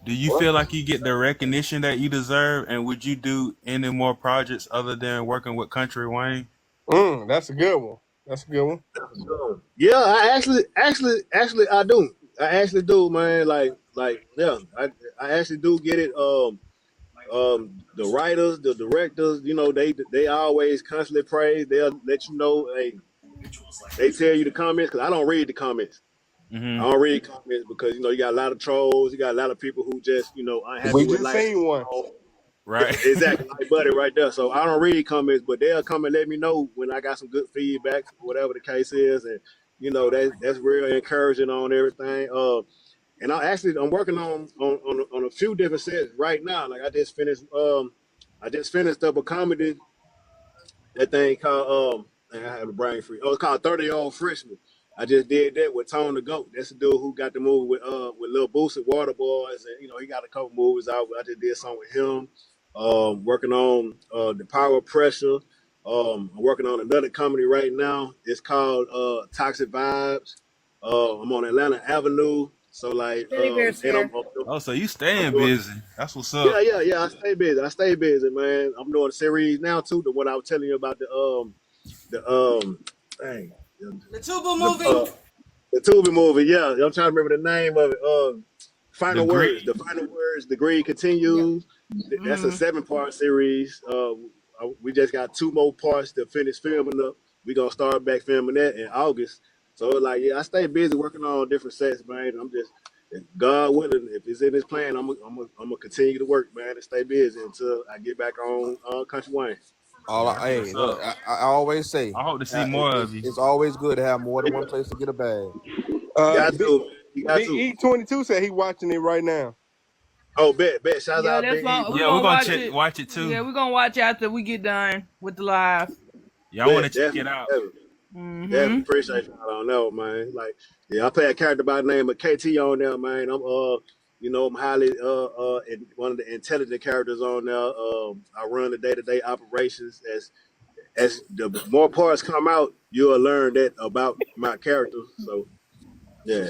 Do you What? feel like you get the recognition that you deserve? And would you do any more projects other than working with Country Wayne? That's a good one. That's a good one. Yeah, I actually, I do. I actually do, man. Yeah, I actually do get it. The writers, the directors, they always constantly praise. They'll let you know, they tell you the comments because I don't read the comments. I don't read comments because you got a lot of trolls, you got a lot of people who just unhappy We with just life. seen one. Right. Exactly, like Buddy right there. So I don't read comments, but they'll come and let me know when I got some good feedback, whatever the case is, and that's real encouraging on everything. And I'm working on a few different sets right now. Like I just finished up a comedy, that thing called I have a brain free. Oh, it's called 30-Year-Old Freshman. I just did that with Tone the Goat. That's the dude who got the movie with Lil Boosie, Water Boys, and he got a couple movies out. I just did something with him. Working on The Power of Pressure. I'm working on another comedy right now. It's called Toxic Vibes. I'm on Atlanta Avenue. So like, Teddy Bear's and here. Oh, so you I'm staying doing, busy. That's what's up. yeah. I stay busy, man. I'm doing a series now too. The one I was telling you about dang, The Tubu the movie. the Tubi movie. Yeah, I'm trying to remember the name of it. The Final Words. greed. The Final Words. The Greed Continues. That's a 7-part series. We just got 2 more parts to finish filming up. We gonna start back filming that in August. So like, yeah, I stay busy working on different sets, man. I'm just, if God willing, if it's in His plan, I'm gonna continue to work, man, and stay busy until I get back on Country Wayne. Hey, What's look, up? I always say, I hope to see more of you. it's always good to have more than one place to get a bag. Got to, man. You got Big to. E22 said he watching it right now. Oh, bet. Shouts Yeah, out that's Big fine. E. We're Yeah, gonna we're gonna watch watch it too. Yeah, we're gonna watch after we get done with the live. Yeah, I want to Bet, check it definitely, out. definitely appreciate you. I don't know, man. Like, yeah, I play a character by the name of KT on there, man. I'm highly one of the intelligent characters on there. I run the day-to-day operations. As the more parts come out, you'll learn that about my character. So yeah.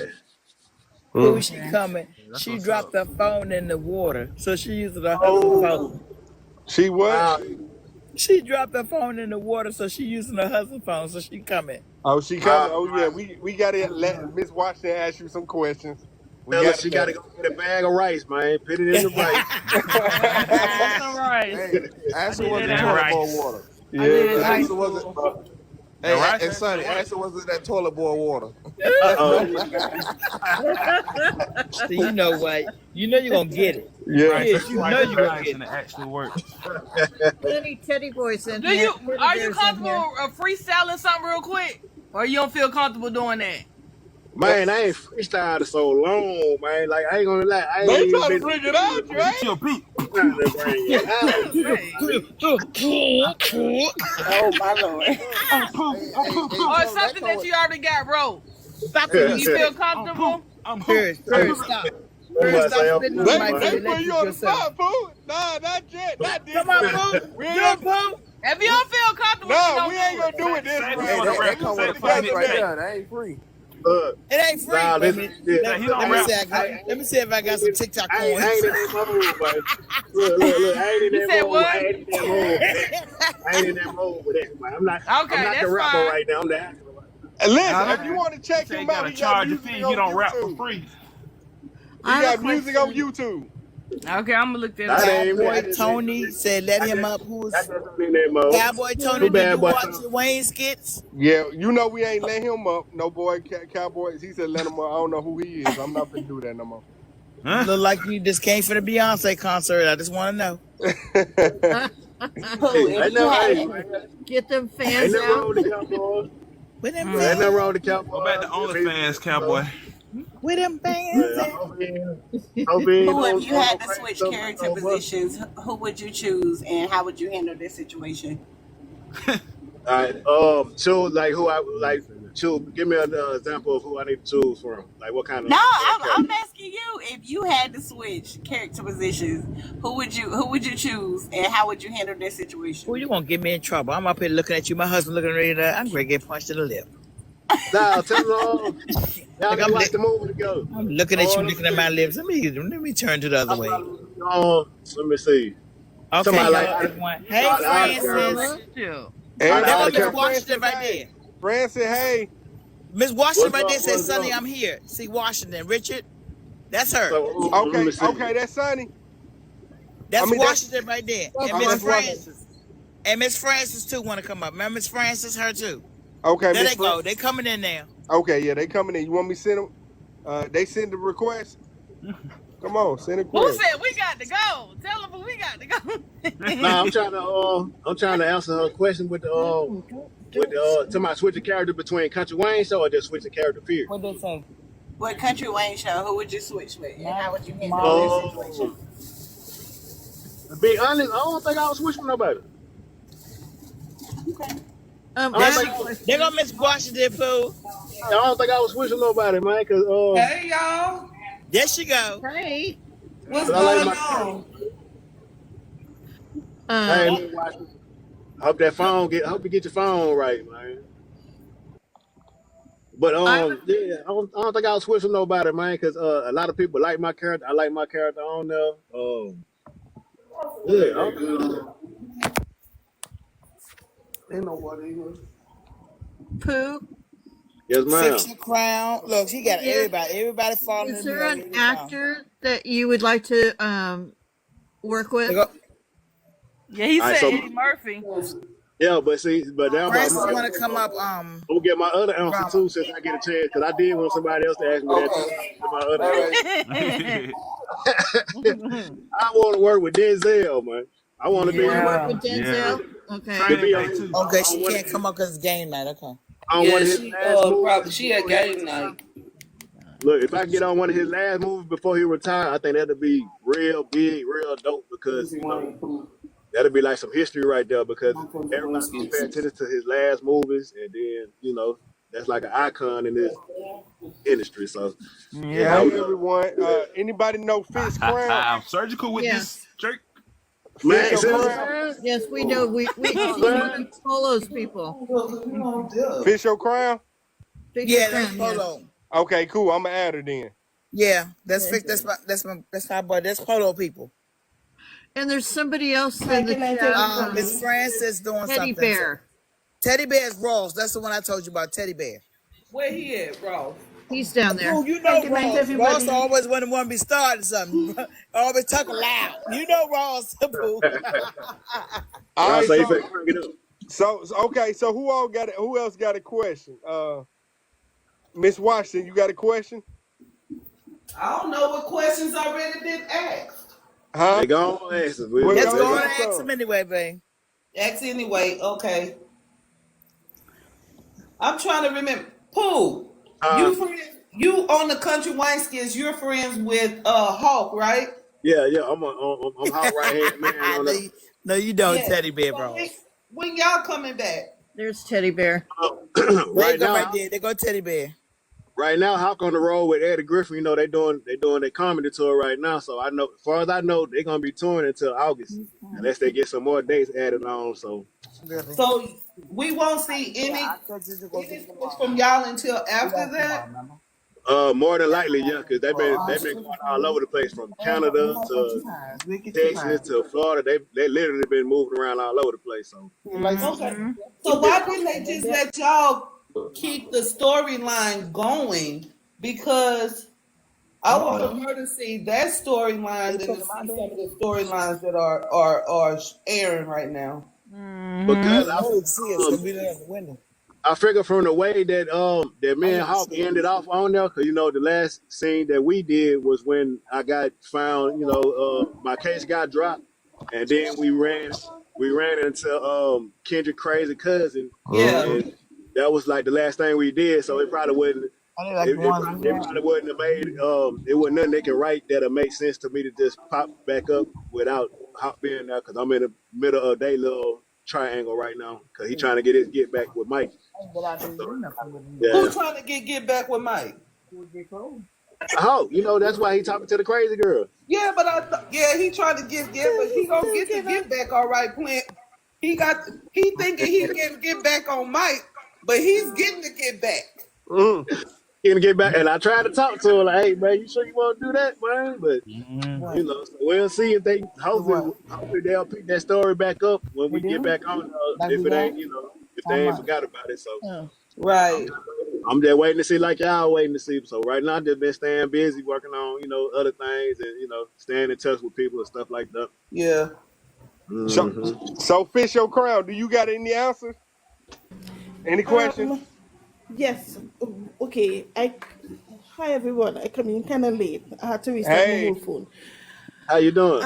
Who she coming? Yeah, that's She what's dropped up. her phone in the water, so she using her husband's Oh, phone. She what? wow. She dropped her phone in the water, so she using her husband's phone, so she coming. Oh, she coming. Oh yeah, Wow. we gotta let Miss Washington ask you some questions. We Tell her gotta she got let to go get a bag of rice, man. Put it in the rice. That's all right. Hey, ask her did was it it at toilet high- bowl water. I did it in Yeah. high Ask her was it. school. The Hey, rice and ain't Sonny, gonna work. ask her was it that toilet bowl water. So you know what? You know you're gonna get it. Yeah. Rice, Yes, you rice know is you're gonna nice get and it. it actually works. Plenty Teddy Boys in Do here. you Teddy are you Bear's in here. comfortable freestyling something real quick, or you don't feel comfortable doing that? Man, I ain't freestyled so long, man. Like, I ain't gonna lie. I ain't They even trying to been bring it out, Oh, you chill, Pete. trying to bring it out. Oh my lord. I'm Pooh. I'm Pooh. Hey, Or tell it's her that something that toilet. you already got wrote? Stop Do it. you feel I'm comfortable? Pooh. I'm Pooh. Purge, stop. Purge, stop spitting on the mic so They you let put you you on the yourself. spot, Pooh. Nah, not yet. Not this Come on, round. Pooh. We Do ain't it, gonna, Pooh. If you don't feel comfortable, then no, don't we ain't do gonna do it this Save it round. for the Hey, rap. that come with a Save it for the price right mixtape. there. That ain't free. It ain't free. Nah, Wait a this minute. shit. Say he Let don't me rap. see. Let me see if I got some TikTok I ain't coins. in that mode, man. Look. I ain't in You that said mode. what? I ain't in that mode. I ain't in that mode with that, man. I'm not Okay, the that's rapper fine. right now. I'm the actor right And listen, Okay. if you want to He check said he him out, gotta he got charge a music fee. on He don't rap for YouTube. free. He I have got a music on question. YouTube. Okay, I'm gonna look that now. up. That ain't me. I Cowboy just Tony said, "Let him up." I Who's just in that mode. Cowboy Tony? Too Did bad, you boy. watch the Wayne skits? Yeah, you know we ain't let him up. No boy, Cowboys. He said let him up. I don't know who he is. I'm not finna do that no more. Huh? Look like you just came for the Beyonce concert. I just want to know. Pooh, Hey, if ain't you no, had hey, Get them ain't fans nothing wrong out. with the Cowboys. With them Ain't fans, nothing wrong with the Go back to Cowboys. OnlyFans, cowboy. with them fans. I hope he ain't Pooh, on if you had to no switch stuff like character no bus. positions, who would you choose and how would you handle this situation? All right. Choose like who I like. Choose. Give me an example of who I need to choose from. Like what kind of No, character. I'm asking you, if you had to switch character positions, who would you choose and how would you handle this situation? Who you gonna get me in trouble? I'm up here looking at you. My husband looking ready to. I'm ready to get punched in the lip. Nah, tell them y'all Look, can watch the movie together. I'm looking at you, looking at my lips. Let me turn to the other way. Let me see. Okay, Somebody like y'all, everyone. Hey, all the Francis. Shoot. And There go the Miss girls. Washington right there. Francis, hey. Miss Washington What's right there up? says, What's Sonny, up? I'm here. See Washington. Richard, that's her. So, let Okay, me see. okay, that's Sonny. That's that's Washington right there. And Miss that's Washington. Francis. And Miss Francis, too, want to come up. Remember Miss Francis? Her, too. Okay, There Miss they go. They coming in now. Okay, yeah, they coming in. You want me to send them? They send the request. Come on, send a Who request. said we got to go? Tell them we got to go. Nah, I'm trying to answer her question with the to my switch the character between Country Wayne show or just switch the character period. What they say? What Country Wayne show? Who would you switch with? And how would you handle that situation? To be honest, I don't think I was switching with nobody. They gonna Miss Washington, Pooh. I don't think I was switching with nobody, man. Cause Hey y'all, There she go. Hey. what's I like going my on? hey, man, watch it. Hope that phone hope you get your phone right, man. But yeah, I don't think I was switching with nobody, man, because a lot of people like my character. I like my character on there. Yeah, Ain't nobody here. Pooh, yes, ma'am. Fix your crown. Look, she got everybody. Everybody falling is in there an actor that you would like to work with? Yeah, he All right, said so- Eddie Murphy. Yeah, but now Francis I'm want to come up. gonna get my other answer too, since I get a chance, because I did want somebody else to ask me that too. My other answer. I want to work with Denzel, man. I want to be Work with Denzel? Okay. to be on, Okay, she can't come up because it's game night. Okay. on one of his she last movies. probably she at game night. Look, if I get on one of his last movies before he retire, I think that'll be real big, real dope, because that'll be like some history right there, because everybody's paying attention to his last movies, and then that's like an icon in this industry. So Yeah, hey, everyone. Anybody know Fish Crown? I'm surgical with this jerk. man, Fish Crown? Yes, we know. We follow those people. Fish your crown? Yeah, that's Polo. Okay, cool. I'm gonna add her then. Yeah, that's my boy. That's Polo people. And there's somebody else in the chat. Miss Francis doing Teddy something. Bear. Teddy Bear's Ross. That's the one I told you about. Teddy Bear. Where he at, bro? He's down there. Oh, you know Ross. Ross always want to be starting something. Always talking loud. You know Ross. Boo. All right, so you finna crank it up. so okay, so who else got a question? Miss Washington, you got a question? I don't know what questions already been asked. Huh? They gonna ask us. Let's go on and ask him anyway, babe. Ask anyway. Okay. I'm trying to remember. Pooh, you on the Country Wineskins, you're friends with Hawk, right? Yeah, I'm hot right hand man. No, you don't, Yeah. Teddy Bear, So bro. when y'all coming back? There's Teddy Bear. Right now, right there. They go Teddy Bear. right now, Hawk on the road with Eddie Griffin. They doing their comedy tour right now. So I know, as far as I know, they're gonna be touring until August, unless they get some more dates added on. So So we won't see any from y'all until after that. More than likely, yeah, because they've been going all over the place, from Canada to Texas to Florida. They literally been moving around all over the place. So Okay. So why didn't they just let y'all keep the storyline going? Because I would prefer to see that storyline than to see some of the storylines that are airing right now. because I figure from the way that that me and Hawk ended off on there, because the last scene that we did was when I got found. My case got dropped, and then we ran into Kendrick crazy cousin. Yeah. And that was like the last thing we did. So it probably wouldn't. It probably wouldn't have made it wasn't nothing they can write that'll make sense to me to just pop back up without Hawk being there, because I'm in the middle of their little triangle right now, because he's trying to get back with Mike. Who's trying to get back with Mike? Hawk, that's why he talking to the crazy girl. Yeah, but he trying to but he gonna get to get back all right. Plant. He thinking he can get back on Mike, but he's getting to get back. Can get back, and I tried to talk to her like, "Hey, man, you sure you want to do that, man?" But What? you know, so we'll see if they Do what? hopefully they'll pick that story back up when They we get do? back on. Like If we it got? ain't, you know, if How they ain't much? forgot about it. So Oh. Right. I'm just waiting to see, like y'all waiting to see. So right now, I've just been staying busy working on, you know, other things and you know, staying in touch with people and stuff like that. Yeah. So Fish Your Crown, do you got any answers? Any questions? Yes. Okay. Hi everyone. I come in kind of late. I had to restart my whole Hey, phone. How you doing?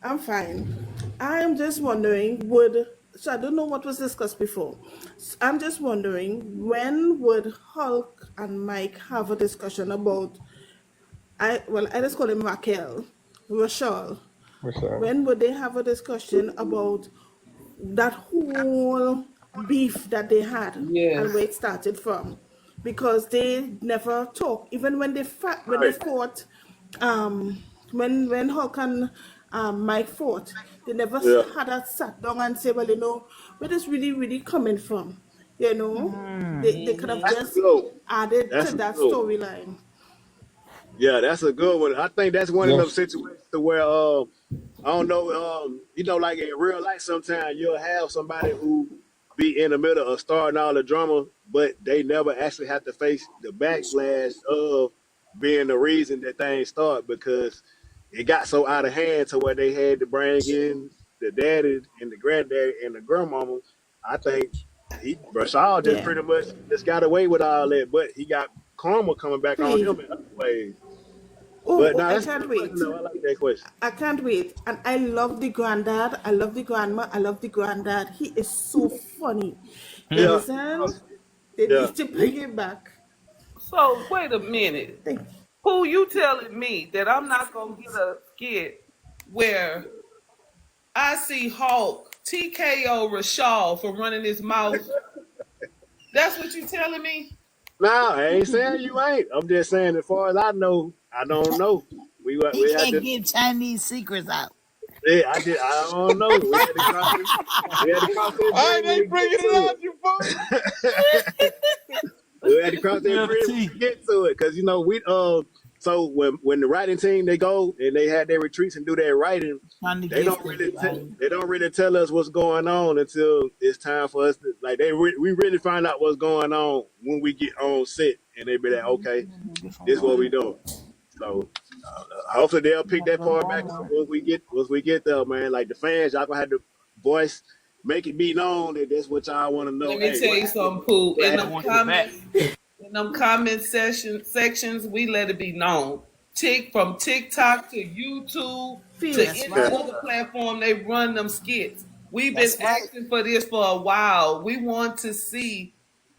I'm fine. I'm just wondering, so I don't know what was discussed before. I'm just wondering, when would Hulk and Mike have a discussion about, I just call him Rachel. what's up? When would they have a discussion about that whole beef that they had and where Yes. it started from? Because they never talk, even when when they Right. fought, when Hulk and Mike fought, they never Yeah. had a sat down and say, well, where this really coming from. They could have That's a just good one. added to That's a that good one. storyline. Yeah, that's a good one. I think that's one of them Yes. situations to where I don't know, you know, like in real life sometimes you'll have somebody who be in the middle of starting all the drama, but they never actually have to face the backslash of being the reason that things start because it got so out of hand to where they had to bring in the daddy and the granddaddy and the grandmama. I think Rashad just Yeah. pretty much just got away with all that, but he got karma coming back on Please. him in other ways. But Oh, no, I that's a can't good question wait. though. I like that question. I can't wait. And I love the granddad. I love the grandma. I love the granddad. He is so funny. You Yeah, understand? They yeah. need to bring him back. So wait a minute. Thank Who you telling me that I'm not gonna get a skit where I see Hulk TKO Rashad for running his mouth? That's what you telling me? No, I ain't saying you ain't. I'm just saying, as far as I know, I don't know. He We had can't to. give Chinese secrets out. Yeah, I did. I don't know. We had to cross it. We had to cross that All right, bridge when they we bringing get it to out, you fool. it. We had to cross that Real bridge when tea. we get to it, because you know we So when the writing team they go and they have their retreats and do their writing, Trying to get them right. they don't really tell us what's going on until it's time for us to like we really find out what's going on when we get on set and they be like, okay, this is what we doing. So hopefully they'll pick that part back up once we get there, man. Like the fans, y'all gonna have to voice, make it be known that that's what y'all want to know. Let me Hey, tell what you happened? something, Pooh. What In happened? them comments, sections, we let it be known. From TikTok to YouTube to you. That's any right. other platform, they run them skits. We've been That's right. asking for this for a while. We want to see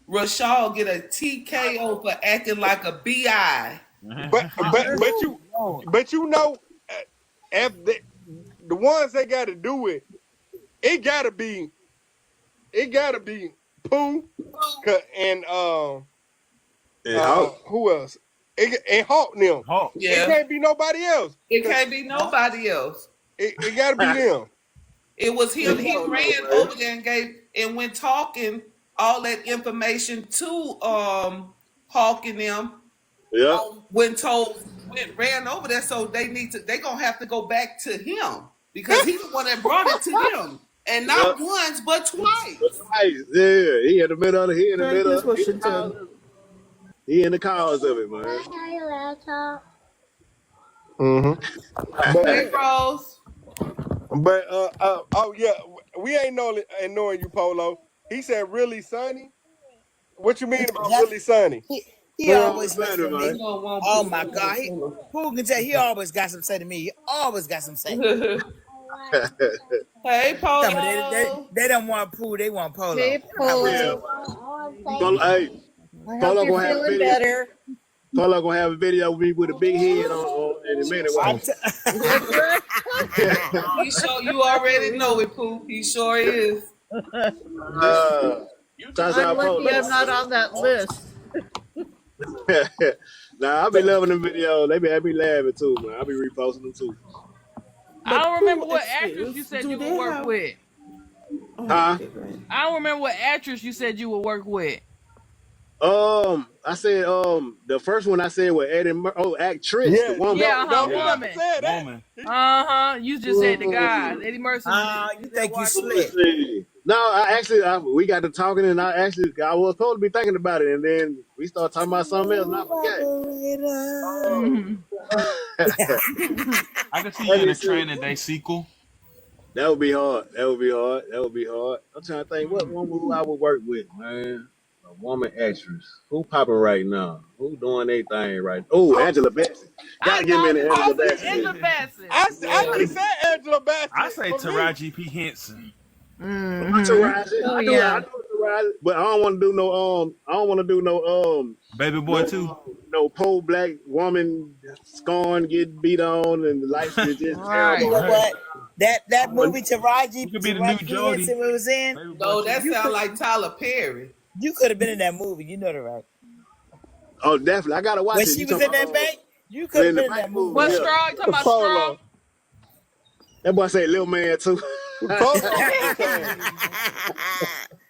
Rashad get a TKO for acting like a BI. But you know, if the ones that got to do it, it gotta be Pooh, and And Hulk. who else? And Hawk them. Hulk. It Yeah, can't be nobody else. it can't be nobody else. It gotta be them. It was him. I He don't know, ran man. over there and went talking all that information to Hawk and them. Yeah. When told ran over there, so they gonna have to go back to him because he's the one that brought it to them, and Yeah. not once but twice. Right. Yeah. He in the middle of he in the Thank middle you, of Washington. he in the cause of it, man. Hey, But Rose. oh yeah, we ain't knowing you, Polo. He said really sunny. What you mean about That's really sunny? he Put on the always mess center, with You man. me. don't want Oh Pooh my on God. Who can tell he always got some say to me. He always got some say. the Hey, Tell me Polo. they don't want Pooh, they want Polo. Hey, How about Yeah. you? Polo. Hey, I hope Polo you're gonna have a feeling video. better. Polo gonna have a video of me with a big head on in a minute. I'm Watch. t- He sure you already know it, Pooh. He sure is. Shout I'm out lucky Polo. I'm not on that list. Nah, I be loving the video. They be laughing too, man. I be reposting them too. I But don't remember Pooh what actress you experience, said do you would they work have? with. Oh, Huh? okay, right. I don't remember what actress you said you would work with. I said the first one I said was actress, the Yeah, woman. Yeah, no, he Yeah, never woman. said that. woman. You just said the guys. Eddie Mercer. You You said think you watch Let me slick? see. No, we got to talking, and I was supposed to be thinking about it, and then we started talking about something else, and I forgot. Operator. Mhm. I could see Let you in me a see. Training Day sequel. That would be hard. That would be hard. That would be hard. I'm trying to think what one who I would work with, man. A woman actress. Who popping right now? Who doing their thing right? Oh, Angela Bassett. I Gotta give me know an you I Angela just said see. Bassett. Angela Bassett. I just said Angela I Bassett say for me. Taraji P Henson. Mm-hmm. Taraji. Oh I yeah. do Taraji, but I don't want to do no I don't want to do Baby boy too. no poor black woman scorned, get beat on, and the life is just You Right. terrible. know Right. what? That I want movie You could be the new Taraji P Jody. Henson was in, Baby boy No, too. that sounds like Tyler Perry. you could have been in that movie. You know that, right? oh definitely I gotta watch When it. she You was talking in that about bank, you could have in the been in bank that movie. movie? What Yeah, Yeah. straw? You talking about straw? Polo. that boy say little man too. Polo anytime.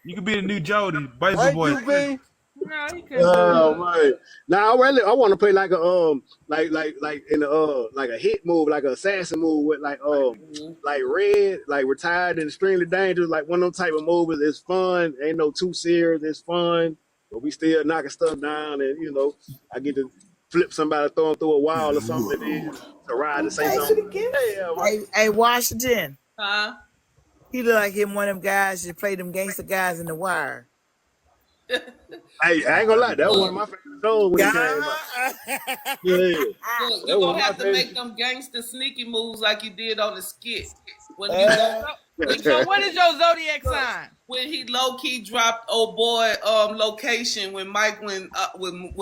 You could be the new Jody. Baby Thank boy you, too. B. No, he couldn't do it. Oh man! Now I want to play like a like in a like a hit move, like a assassin move with like Red, like Retired and Extremely Dangerous, like one of them type of movies. It's fun, ain't no too serious. It's fun, but we still knocking stuff down, and I get to flip somebody, throw them through a wall or something, and then to ride to say Thanks for something. the gift. Yeah, man. Hey, Washington. Huh? He look like him, one of them guys that play them gangster guys in The Wire. Hey, I ain't gonna lie, that was one of my favorite shows when it came out. Yeah, Look, that you're was gonna my have to make favorite. them gangster sneaky moves like you did on the skit. When you Uh, So what is your zodiac sign? when he low key dropped old boy location when Mike when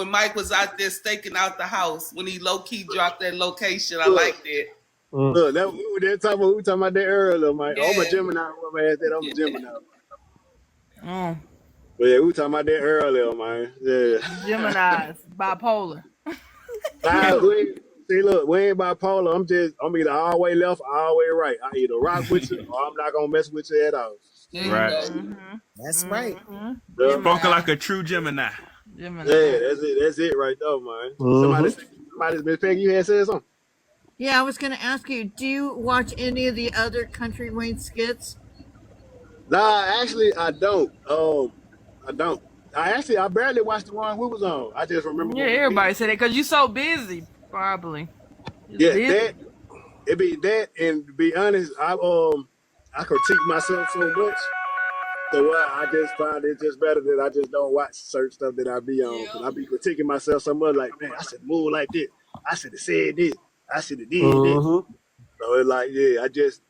Mike was out there staking out the house, when he low key dropped that location. I Look, liked it. look, we were talking about that earlier, man. Oh, I'm a Yeah. Gemini. What man said I'm a Gemini. Oh, But yeah, we were talking about that earlier, man. Yeah. Gemini's bipolar. Nah, look, we ain't bipolar. I'm either all the way left or all the way right. I either rock with you or I'm not gonna mess with you at all. There you Right. go. Mm-hmm. that's right. Yeah, Spoken like a true Gemini. Gemini. that's it. That's it right there, man. Somebody, Miss Peggy, you had said something. Yeah, I was going to ask you, do you watch any of the other Country Wayne skits? Nah, actually, I don't. I don't. I barely watched the one we was on. I just remember. Yeah, everybody said that because you're so busy, probably. Just Yeah, busy. that it be that, and to be honest, I critique myself so much. So I just find it just better that I just don't watch certain stuff that I be on, because I be critiquing myself so much. Like, man, I should move like this. I should have said this. I should have did this. So it's like, yeah, I just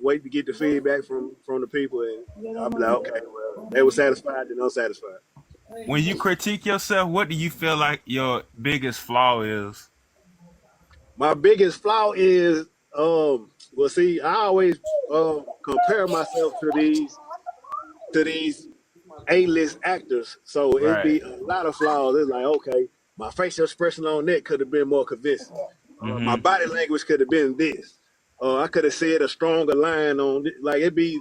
wait to get the feedback from the people, and I'm like, okay, well, they were satisfied and unsatisfied. When you critique yourself, what do you feel like your biggest flaw is? My biggest flaw is, well, see, I always compare myself to these A-list actors, so it'd Right. be a lot of flaws. It's like, okay, my facial expression on that could have been more convincing. My body language could have been this. I could have said a stronger line on it. Like, it'd be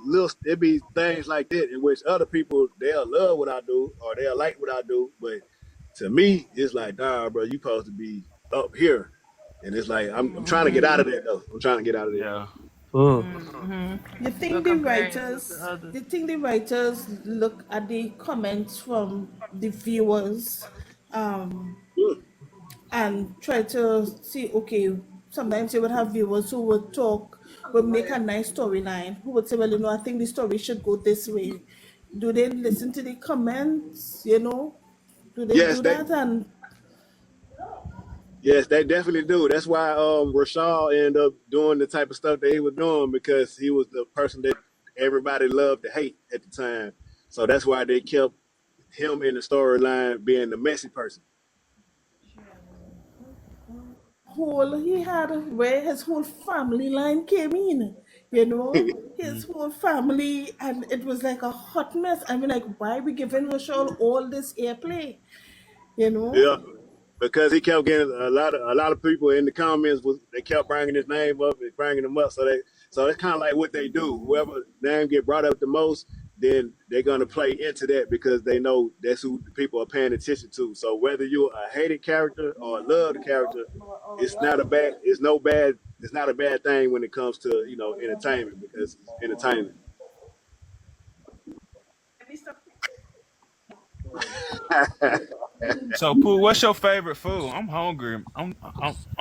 things like that in which other people, they'll love what I do or they'll like what I do, but to me, it's like, nah, bro, you supposed to be up here. And it's like, I'm trying to get out of that, though. I'm trying to get out of that. Yeah. You think the writers look at the comments from the viewers and try to see, okay, sometimes they would have viewers who would make a nice storyline, who would say, well, I think the story should go this way. Do they listen to the comments, Do they Yes, do that? And yes, they definitely do. That's why Rashad ended up doing the type of stuff that he was doing, because he was the person that everybody loved to hate at the time. So that's why they kept him in the storyline being the messy person. he had where his whole family line came in, his whole family, and it was like a hot mess. I mean, like, why we giving Rochelle all this airplay, Yeah, because he kept getting a lot of people in the comments they kept bringing his name up and bringing him up. So it's kind of like what they do. Whoever name get brought up the most, then they're gonna play into that because they know that's who the people are paying attention to. So whether you're a hated character or a loved character, it's not a bad. It's no bad. It's not a bad thing when it comes to entertainment because it's entertainment. So, Pooh, what's your favorite food? I'm hungry. I'm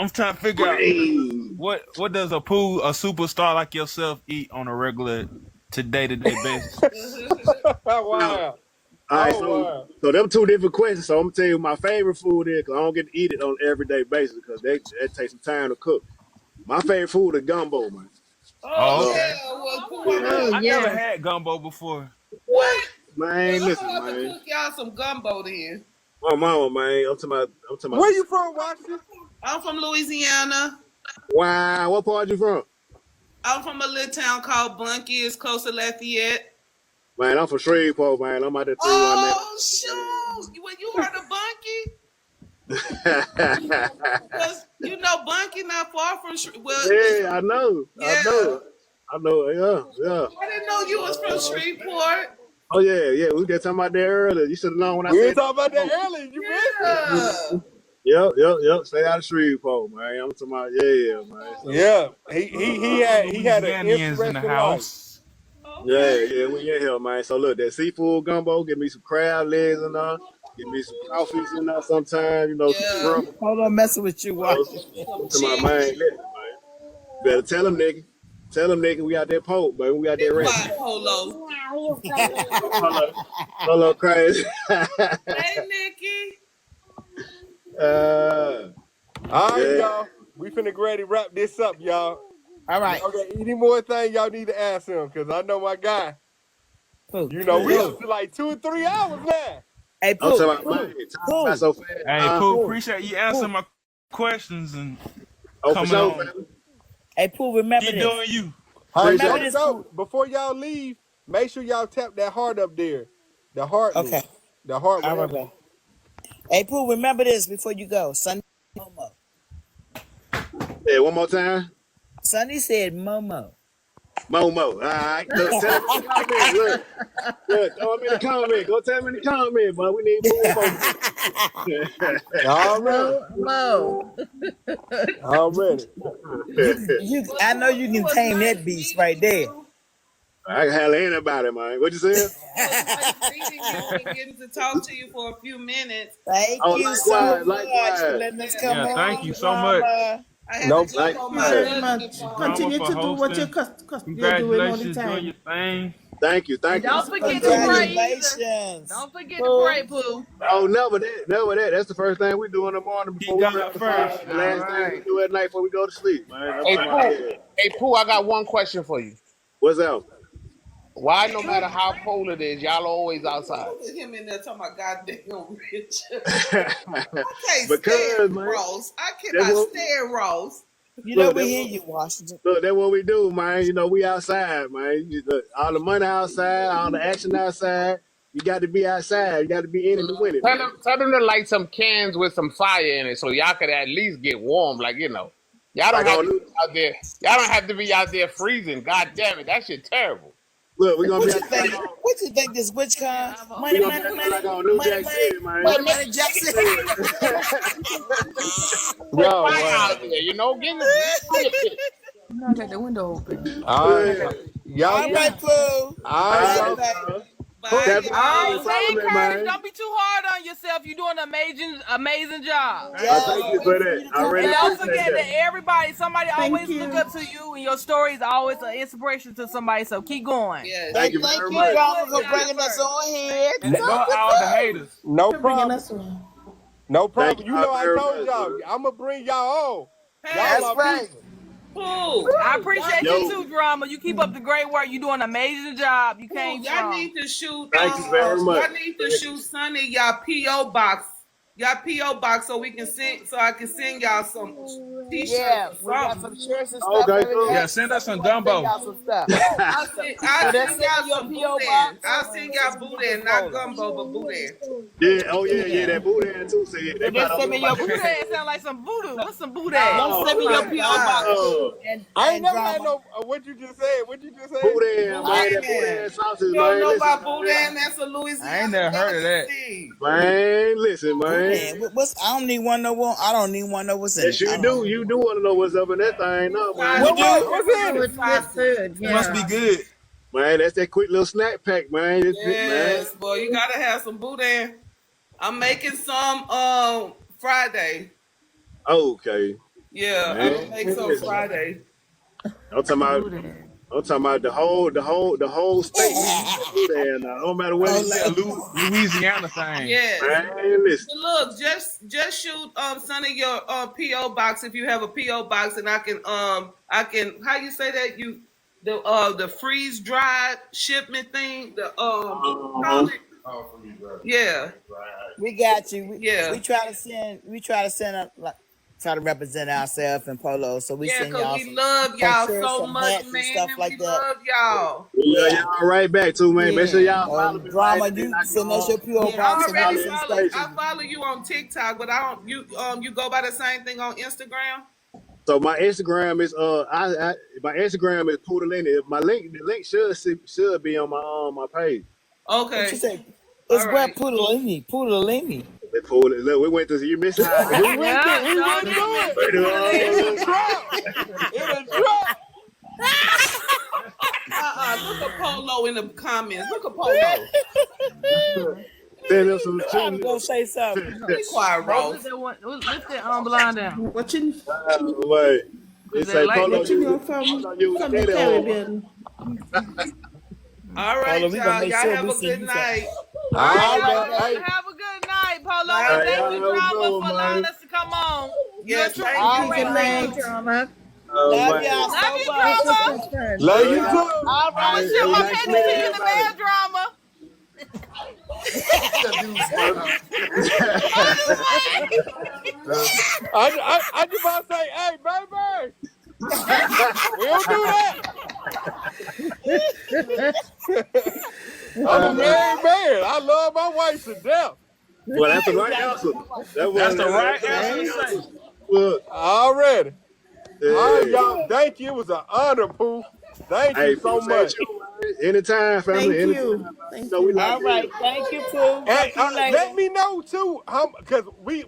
trying to figure out Brain. what does a superstar like yourself eat on a regular day-to-day basis? Wow. All right, Wow. so them two different questions. So I'm gonna tell you my favorite food is because I don't get to eat it on an everyday basis because that takes some time to cook. My favorite food is gumbo, man. Oh, okay. Yeah, well, Pooh, Oh, I yeah. never had gumbo before. what? Man, Well, listen, I'm gonna have to man. cook y'all some gumbo then. My mama, man. I'm talking about. Where you from, Washington? I'm from Louisiana. Wow, what part you from? I'm from a little town called Bunkie. It's close to Lafayette. Man, I'm from Shreveport, man. I'm out there 319. Oh, shoot. When you heard of Bunkie? Because, Bunkie not far from Yeah, I know. Yeah. I know. Yeah. I didn't know you was from Shreveport. Oh yeah. We got talking about that earlier. You should have known when I We said. ain't talking about that earlier. You missed it. Yep. Stay out of Shreveport, man. I'm talking about man. So, Yeah. He had an Louisianians interesting in the life. house. Yeah, we in here, man. So look, that seafood gumbo, give me some crab legs in there, give me some crawfish in there sometimes, some shrimp. Hold on, messing with you, Washington. To my man. Better tell him, nigga. Tell him, nigga, we out there poke, baby. We out there ready. Polo. Hello, crazy. Hey, Nikki. All right, y'all. We finna get ready to wrap this up, y'all. All right. Okay, any more thing y'all need to ask him? Because I know my guy. Pooh. We up to like 2 or 3 hours now. Hey, I'm Pooh. talking about, man, time flies so fast. Hey, Pooh, appreciate you answering my questions and For coming sure, on. man. Hey, Pooh, remember Keep this. doing you. Remember this, So, before y'all leave, make sure y'all tap that heart up there. The heart. Okay. The heart. All right, bro. Hey, Pooh, remember this before you go. Sunday, Momo. Yeah, one more time. Sunday said Momo. Momo. All right. Look, tell him in the comment. Look, throw him in the comment. Go tell him in the comment, but we need more. Already. I know you can tame that beast right there. I can handle anybody, man. What you said? Getting to talk to you for a few minutes. Thank you so much for letting us come on. Thank you so much. No, Thank you very much. Continue to do what you're doing all the Congratulations, doing time. your thing. Thank you. Don't forget to pray. Congratulations. Don't forget to pray, Pooh. Oh, never that. That's the first thing we do in the morning before we go first. The last thing we do at night before we go to sleep, man. Hey, Pooh, I got one question for you. What's up? Why, no matter how cold it is, y'all always outside? Look at him in there talking about goddamn rich. Because, man, Ross. I cannot stand Ross. You know we hear you, Washington. Look, that's what we do, man. We outside, man. Look, all the money outside, all the action outside. You got to be outside. You got to be in it to win it. Tell them to light some cans with some fire in it so y'all could at least get warm, y'all don't have to be out there. Y'all don't have to be out there freezing. God damn it, that shit terrible. Look, we're gonna What you think this witch con? Money, like on New Jack City, man. Money, Jackson. Yo, out there, get it. I got the window open. All right. All right, Pooh. All right. Stay encouraged. Don't be too hard on yourself. You're doing an amazing job. Thank you for that. I really And don't appreciate forget that. that somebody always look up to you, and your story is always an inspiration to somebody. So keep going. Yes. Thank you very much. Drama, for bringing us on here. And go all the haters. No problem. No problem. You. I told y'all, I'm going to bring y'all on. That's right. Pooh. I appreciate you too, Drama. You keep up the great work. You're doing an amazing job. You came Y'all need to shoot. Thank you very much. Y'all need to shoot Sonny y'all P.O. box y'all PO box so we can send, so I can send y'all some t-shirts. Yeah, or we got something. some shirts and stuff. Okay, over cool. there. Yeah, send us some We wanna send gumbo. y'all some stuff. I'll So send that's y'all your some PO boudin. box. I'll send y'all boudin, not gumbo, but boudin. Yeah, oh yeah, that boudin too. See, they So probably just don't send know me your about Boudin that. sound like some voodoo. What's some boudin? Just send me your my PO God. box Oh, I ain't and never had drama. no. What you just said? What you just said? boudin, man, that Boudin. boudin sausage, You don't man. know Listen, about man. boudin? That's a I ain't Louisiana never heard of that. delicacy. Man, listen, man. Boudin. What's? I don't even want to know what. I don't even want to know what's in Yes, it. I you don't. do. You do want to know what's up in that thing, no, man. You do? What's in it? It's good food. It must Yeah. be good. Man, that's that quick little snack pack, man. Man. Yes, boy, you gotta have some boudin. I'm making some Friday. Okay. Yeah, I'm Man, gonna make some Friday. I'm talking about the whole state needs that boudin now. No matter what Oh, it Yeah, is. Louisiana thing. Yes. Man, listen. So look, just shoot some of your PO box if you have a PO box, and I can how you say that the freeze dried shipment thing Uh-huh. yeah. we got you. Yeah. We try to send a, like, try to represent ourselves in Polo. So we Yeah, send because y'all we some love y'all shirts, so some much, hats and man, stuff and like we that. love y'all. We love Yeah. y'all right back too, man. Make sure y'all Or follow me, man. drama, And then you I send us your PO I box and already I'll send follow. stuff. I follow you on TikTok, but I don't. You go by the same thing on Instagram. So my Instagram is my Instagram is PoohDahlia. The link should be on my page. What you Okay. say? All It's where right. Poodalini. Poodalini. They pulled it. Look, we went to you missed how He that. went Yeah, to. He no, went you to it. missed it, In Boudin. a drop. In a drop. Look at Polo in the comments. Look at Polo. Send them some I'm gonna say something. Be quiet, Ross. Lift that blind down. Watching Wait. They say That light. Polo watching you you from you the the daddy home. Caribbean. All right, Polo, we gonna y'all. make Y'all sure have we a send good you something. night. All All right, right, y'all. man. Hey, Have a good night, Polo. Bye. And Hey, thank y'all you, have a Drama, good for one, allowing man. us to come on. You're a Yes, true. thank All you. right, Good man. night, drama. Love Man. y'all Love so you, much. This Drama. is fun. love you Yeah. too. All I'm right, gonna It ship was my nice to panties meet to you in the everybody. mail, Drama. I just about to say, hey, baby, we don't do that. I'm a married man. I love my wife to death. Well, that's the right exactly. answer. That's the right That's the answer right to say. answer. Look, Already. All right, hey, y'all. Thank you. It was an honor, Pooh. Thank hey, you so appreciate much. you, man. Anytime, family. Thank Anytime, you. man. You Thank know we you. locked All in. right. Thank you, Pooh. And Talk to you later. let me know too, how because we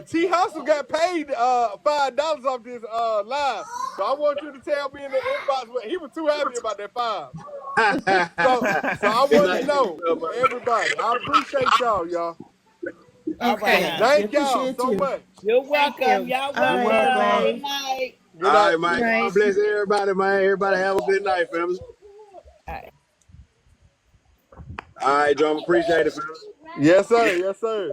T Hustle got paid $5 off this live. So I want you to tell me in the inbox what he was too happy about that $5. So I He want to like that know, stuff, man. everybody. I appreciate y'all. All right, Okay. honey. We Thank y'all appreciate so you. much. You're Thank welcome. you. Y'all All You're right. Bye welcome. welcome. Good bye. night. Good All night. right, man. Night. God bless everybody, man. Everybody have a good night, family. All right. All right, Drum. Appreciate it, family. Yes, sir. Yes, sir.